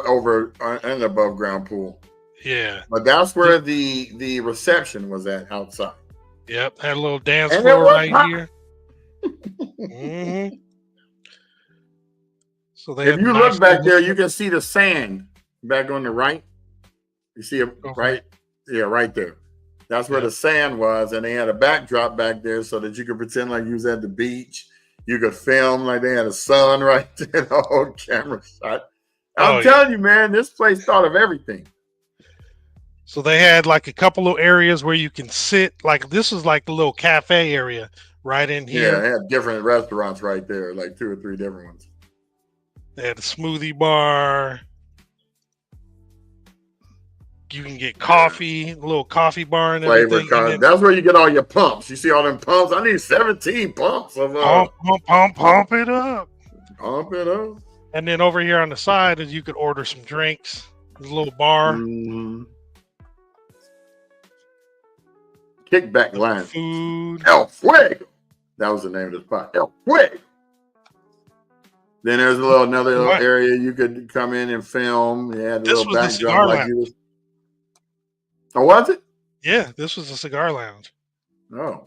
above ground pool. Yeah. But that's where the reception was at outside. Yep, had a little dance And it floor was right hot. here. hmm So they If had a you nice look back there, little you can see the sand back on the right. You see it okay. right? Yeah, right there. That's where Yep. the sand was, and they had a backdrop back there so that you could pretend like you was at the beach. You could film like they had a sun right there, the whole camera shot. I'm Oh yeah. telling you, man, this place thought of everything. So they had like a couple of areas where you can sit. Like this is like the little cafe area right in Yeah, here. they had different restaurants right there, like 2 or 3 different ones. They had a smoothie bar. You can get Yeah. coffee, a little coffee bar and Flavor everything. And card. then That's where you get all your pumps. You see all them pumps? I need 17 pumps of pump it up. pump it up. And then over here on the side is you could order some drinks. There's a little bar, Mm-hmm. Kickback line. food. El Fuego. That was the name of the spot. El Fuego. Then there's another little What? area you could come in and film. They had a This little was the backdrop cigar like lounge. you was. Oh, was it? Yeah, this was a cigar lounge. Oh.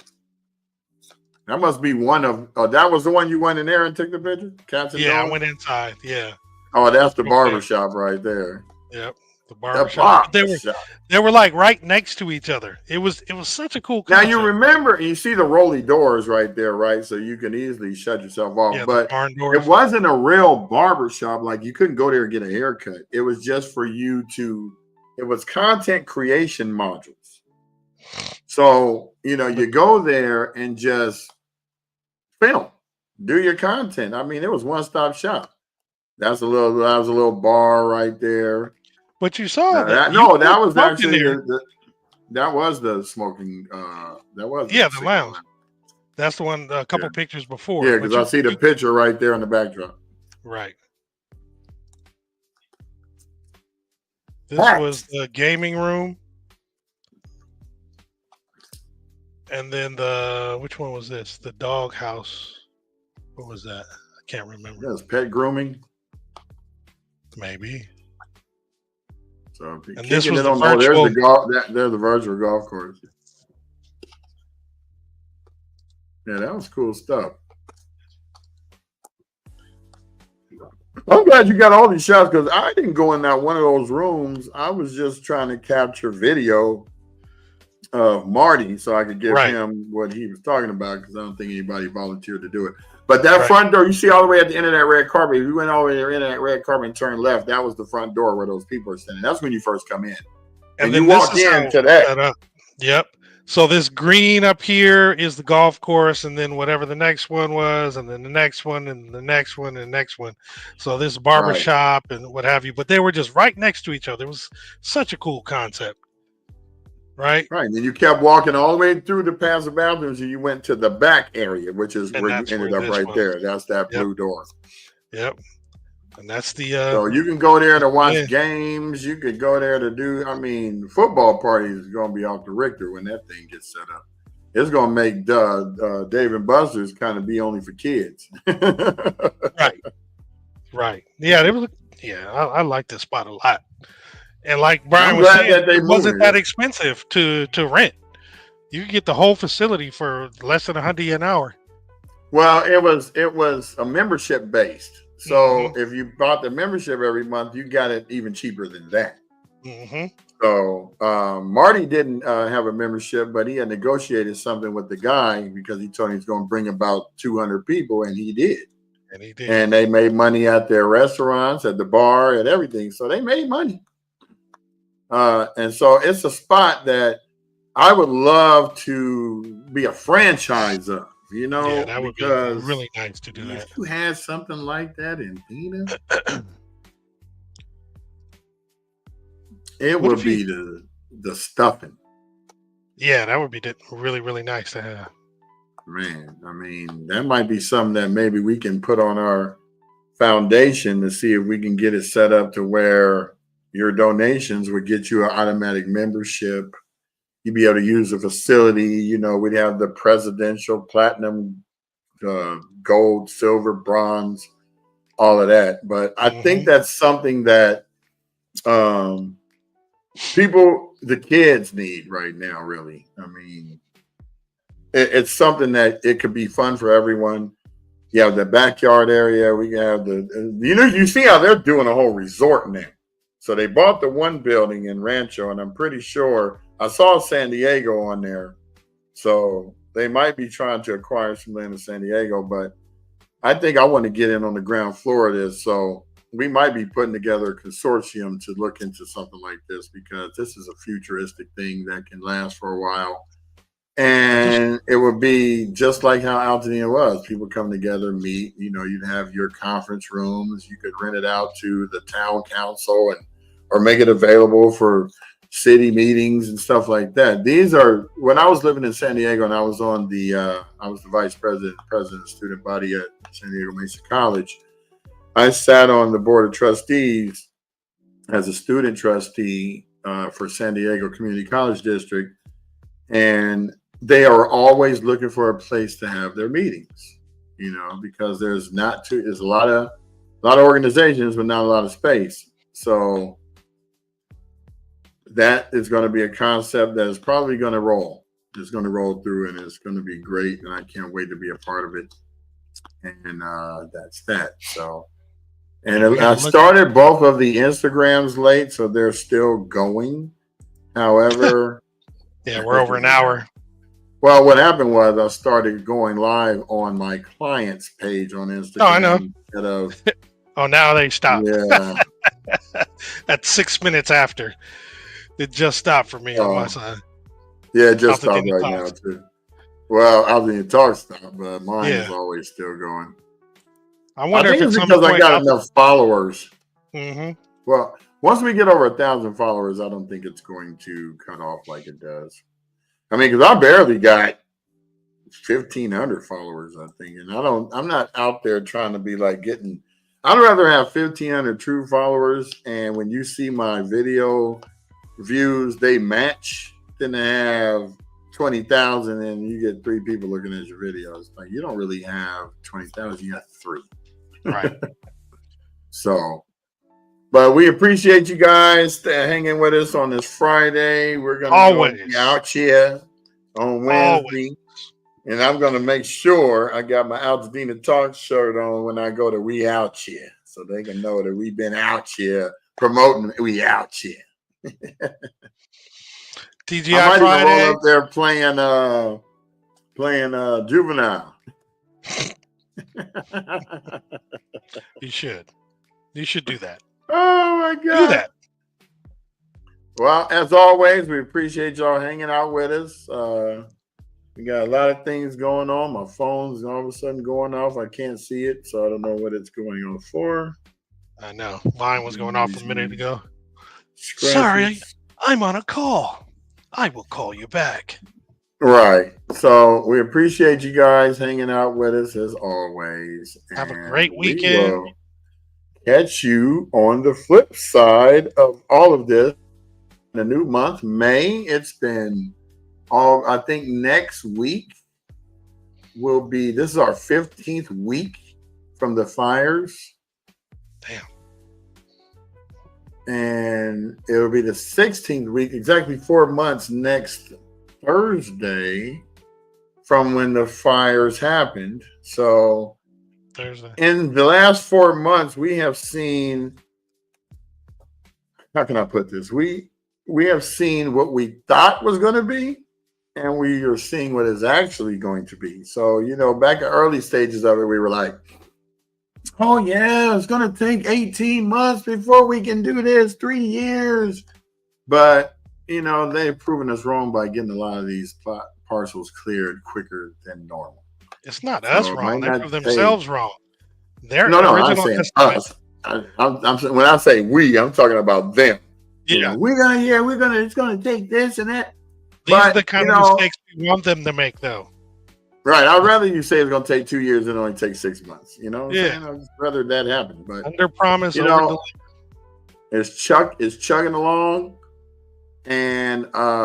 That must be one of that was the one you went in there and took the picture? Cats and Yeah, I dogs? went inside. Yeah. Oh, that's the Okay. barber shop right there. Yep. The The barber shop. barber shop. They were like right next to each other. It was such a cool Now concept. you remember, you see the rolly doors right there, right? So you can easily shut yourself off. Yeah, the but barn it doors. wasn't a real barber shop. Like you couldn't go there and get a haircut. It was just for you to. It was content creation modules. So you go there and just film, do your content. I mean, it was one stop shop. That was a little bar right there. But you saw that. That was actually there. that was the smoking. That was Yeah, the lounge. That's the one. A couple pictures before. Yeah, because I see the picture right there on the backdrop. Right. This was the gaming room. And then which one was this? The dog house. What was that? I can't remember. That's pet grooming. Maybe. So and this was there's the golf. There's the virtual golf course. Yeah, that was cool stuff. I'm glad you got all these shots because I didn't go in that one of those rooms. I was just trying to capture video of Marty so I could give him what he was talking about because I don't think anybody volunteered to do it. But that front door, you see all the way at the end of that red carpet. If you went all the way to the end of that red carpet and turned left, that was the front door where those people are standing. That's when you first come in. And you walk into that. Yep. So this green up here is the golf course, and then whatever the next one was, and then the next one, and the next one, and the next one. So this barber shop and what have you. But they were just right next to each other. It was such a cool concept. Right. And then you kept walking all the way through the past the bathrooms and you went to the back area, which is where you ended up right there. That's that blue door. Yep. And that's the so you can go there to watch games. You could go there to do, football parties is gonna be off the Richter when that thing gets set up. It's gonna make Dave and Buster's kind of be only for kids. Right. Yeah, I like this spot a lot. And like Brian was saying, it wasn't that expensive to rent. You could get the whole facility for less than $100 an hour. Well, it was a membership based. So if you bought the membership every month, you got it even cheaper than that. So Marty didn't have a membership, but he had negotiated something with the guy because he told him he's going to bring about 200 people, and he did. And they made money at their restaurants, at the bar, at everything. So they made money. And so it's a spot that I would love to be a franchise of, that would be really nice to do that. If you had something like that in Dina, it would be the stuffing. Yeah, that would be really, really nice to have. Man, that might be something that maybe we can put on our foundation to see if we can get it set up to where your donations would get you an automatic membership. You'd be able to use the facility. We'd have the presidential platinum, gold, silver, bronze, all of that. But I think that's something that the kids need right now, really. it's something that it could be fun for everyone. You have the backyard area. We have you see how they're doing a whole resort now. So they bought the one building in Rancho, and I'm pretty sure I saw San Diego on there. So they might be trying to acquire some land in San Diego, but I think I want to get in on the ground floor of this. So we might be putting together a consortium to look into something like this, because this is a futuristic thing that can last for a while. And it would be just like how Altadena was. People come together, meet, you'd have your conference rooms. You could rent it out to the town council or make it available for city meetings and stuff like that. These are, when I was living in San Diego and I was on I was the vice president of student body at San Diego Mesa College. I sat on the board of trustees as a student trustee for San Diego Community College District. And they are always looking for a place to have their meetings, because there's a lot of organizations, but not a lot of space. So that is going to be a concept that is probably going to roll. It's going to roll through, and it's going to be great. And I can't wait to be a part of it. And that's that. So, and I started both of the Instagrams late, so they're still going. However, yeah, we're over an hour. Well, what happened was I started going live on my client's page on Instagram. Oh, I know. Instead of, oh, now they stopped. Yeah. At 6 minutes after. It just stopped for me on my side. Yeah, it just stopped right now, too. Well, Altadena Talk stopped, but mine is always still going. I wonder if it's because I got enough followers. Mm-hmm. Well, once we get over 1,000 followers, I don't think it's going to cut off like it does. I mean, because I barely got 1,500 followers, I think, and I'm not out there trying to be like getting. I'd rather have 1,500 true followers, and when you see my video views, they match, than to have 20,000 and you get 3 people looking at your videos. Like, you don't really have 20,000; you got 3. Right. So. But we appreciate you guys hanging with us on this Friday. We're going to be out here on Wednesday. And I'm going to make sure I got my Altadena Talk shirt on when I go to We Out Here, so they can know that we've been out here promoting We Out Here. TGI I might Friday. even roll up there playing Juvenile. You should. You should do that. Oh my God. Do that. Well, as always, we appreciate y'all hanging out with us. We got a lot of things going on. My phone's all of a sudden going off. I can't see it, so I don't know what it's going on for. I know. Mine was going off a minute ago. Scratches. Sorry, I'm on a call. I will call you back. Right. So we appreciate you guys hanging out with us as always. Have a great weekend. Catch you on the flip side of all of this. In a new month, May. It's been I think next week will be, this is our 15th week from the fires. Damn. And it'll be the 16th week, exactly 4 months next Thursday from when the fires happened. So Thursday. In the last 4 months, we have seen, how can I put this? We have seen what we thought was going to be, and we are seeing what is actually going to be. So, back in early stages of it, we were like, oh, yeah, it's going to take 18 months before we can do this, 3 years. But, they've proven us wrong by getting a lot of these parcels cleared quicker than normal. It's not us wrong. They prove themselves wrong. Their no, I'm original saying us. When I say we, I'm talking about them. Yeah, it's gonna take this and that. These are the kind of mistakes we want them to make, though. Right. I'd rather you say it's gonna take 2 years than only take 6 months. I'd rather that happen. But under promise, over deliver. It's chugging along, and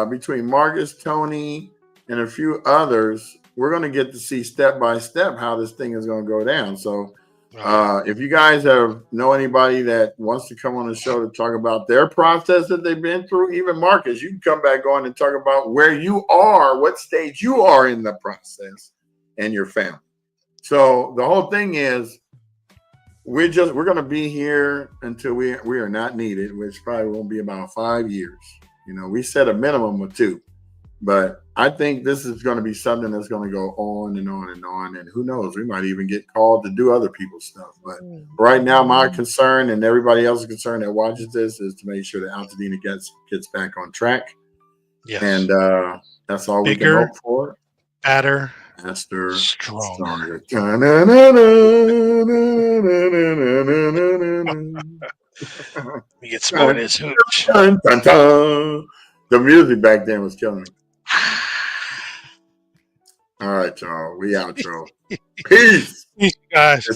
between Marcus, Tony, and a few others, we're going to get to see step by step how this thing is going to go down. So If you guys know anybody that wants to come on the show to talk about their process that they've been through, even Marcus, you can come back on and talk about where you are, what stage you are in the process, and your family. So the whole thing is, we're going to be here until we are not needed, which probably won't be about 5 years. You know, we set a minimum of 2. But I think this is going to be something that's going to go on and on and on. And who knows, we might even get called to do other people's stuff. But right now, my concern and everybody else's concern that watches this is to make sure that Altadena gets back on track. Yes. And that's all we can hope for. Faster, stronger. We get smoked as hooch. The music back then was killing me. All right, y'all. We out, y'all. Peace. Peace, guys.